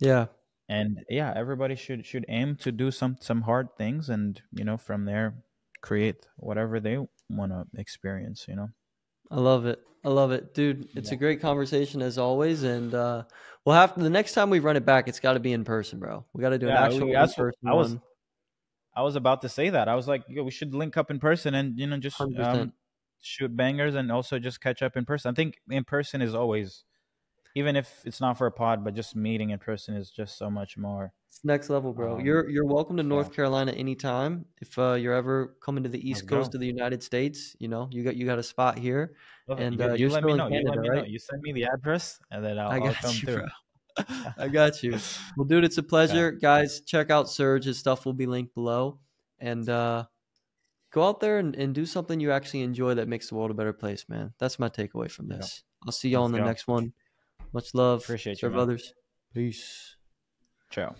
yeah. And yeah, everybody should aim to do some hard things, and you know, from there create whatever they want to experience, you know. I love it. I love it, dude. It's Yeah. a great conversation as always, and we'll have to, the next time we run it back. It's got to be in person, bro. We got to do an Yeah, actual in that's what person one. I was about to say. That I was like, yeah, we should link up in person and, you know, just 100%. shoot bangers and also just catch up in person. I think in person is always, even if it's not for a pod, but just meeting in person is just so much more. It's next level, bro. Um, You're welcome to yeah, North Carolina anytime. If you're ever coming to the let's East Coast go. of the United States, you got a spot here, Love it. and You you're let still me in know. You let Canada, me know. right? You send me the address, and then I I'll got come you, through. bro. I got you. Well, dude, it's a Yeah, pleasure, guys. Check out Serge. His stuff will be linked below, and go out there and do something you actually enjoy that makes the world a better place, man. That's my takeaway from yeah. this. I'll see y'all Let's in the go. next one. Much love. Appreciate you, Serve man. others. Peace. Ciao.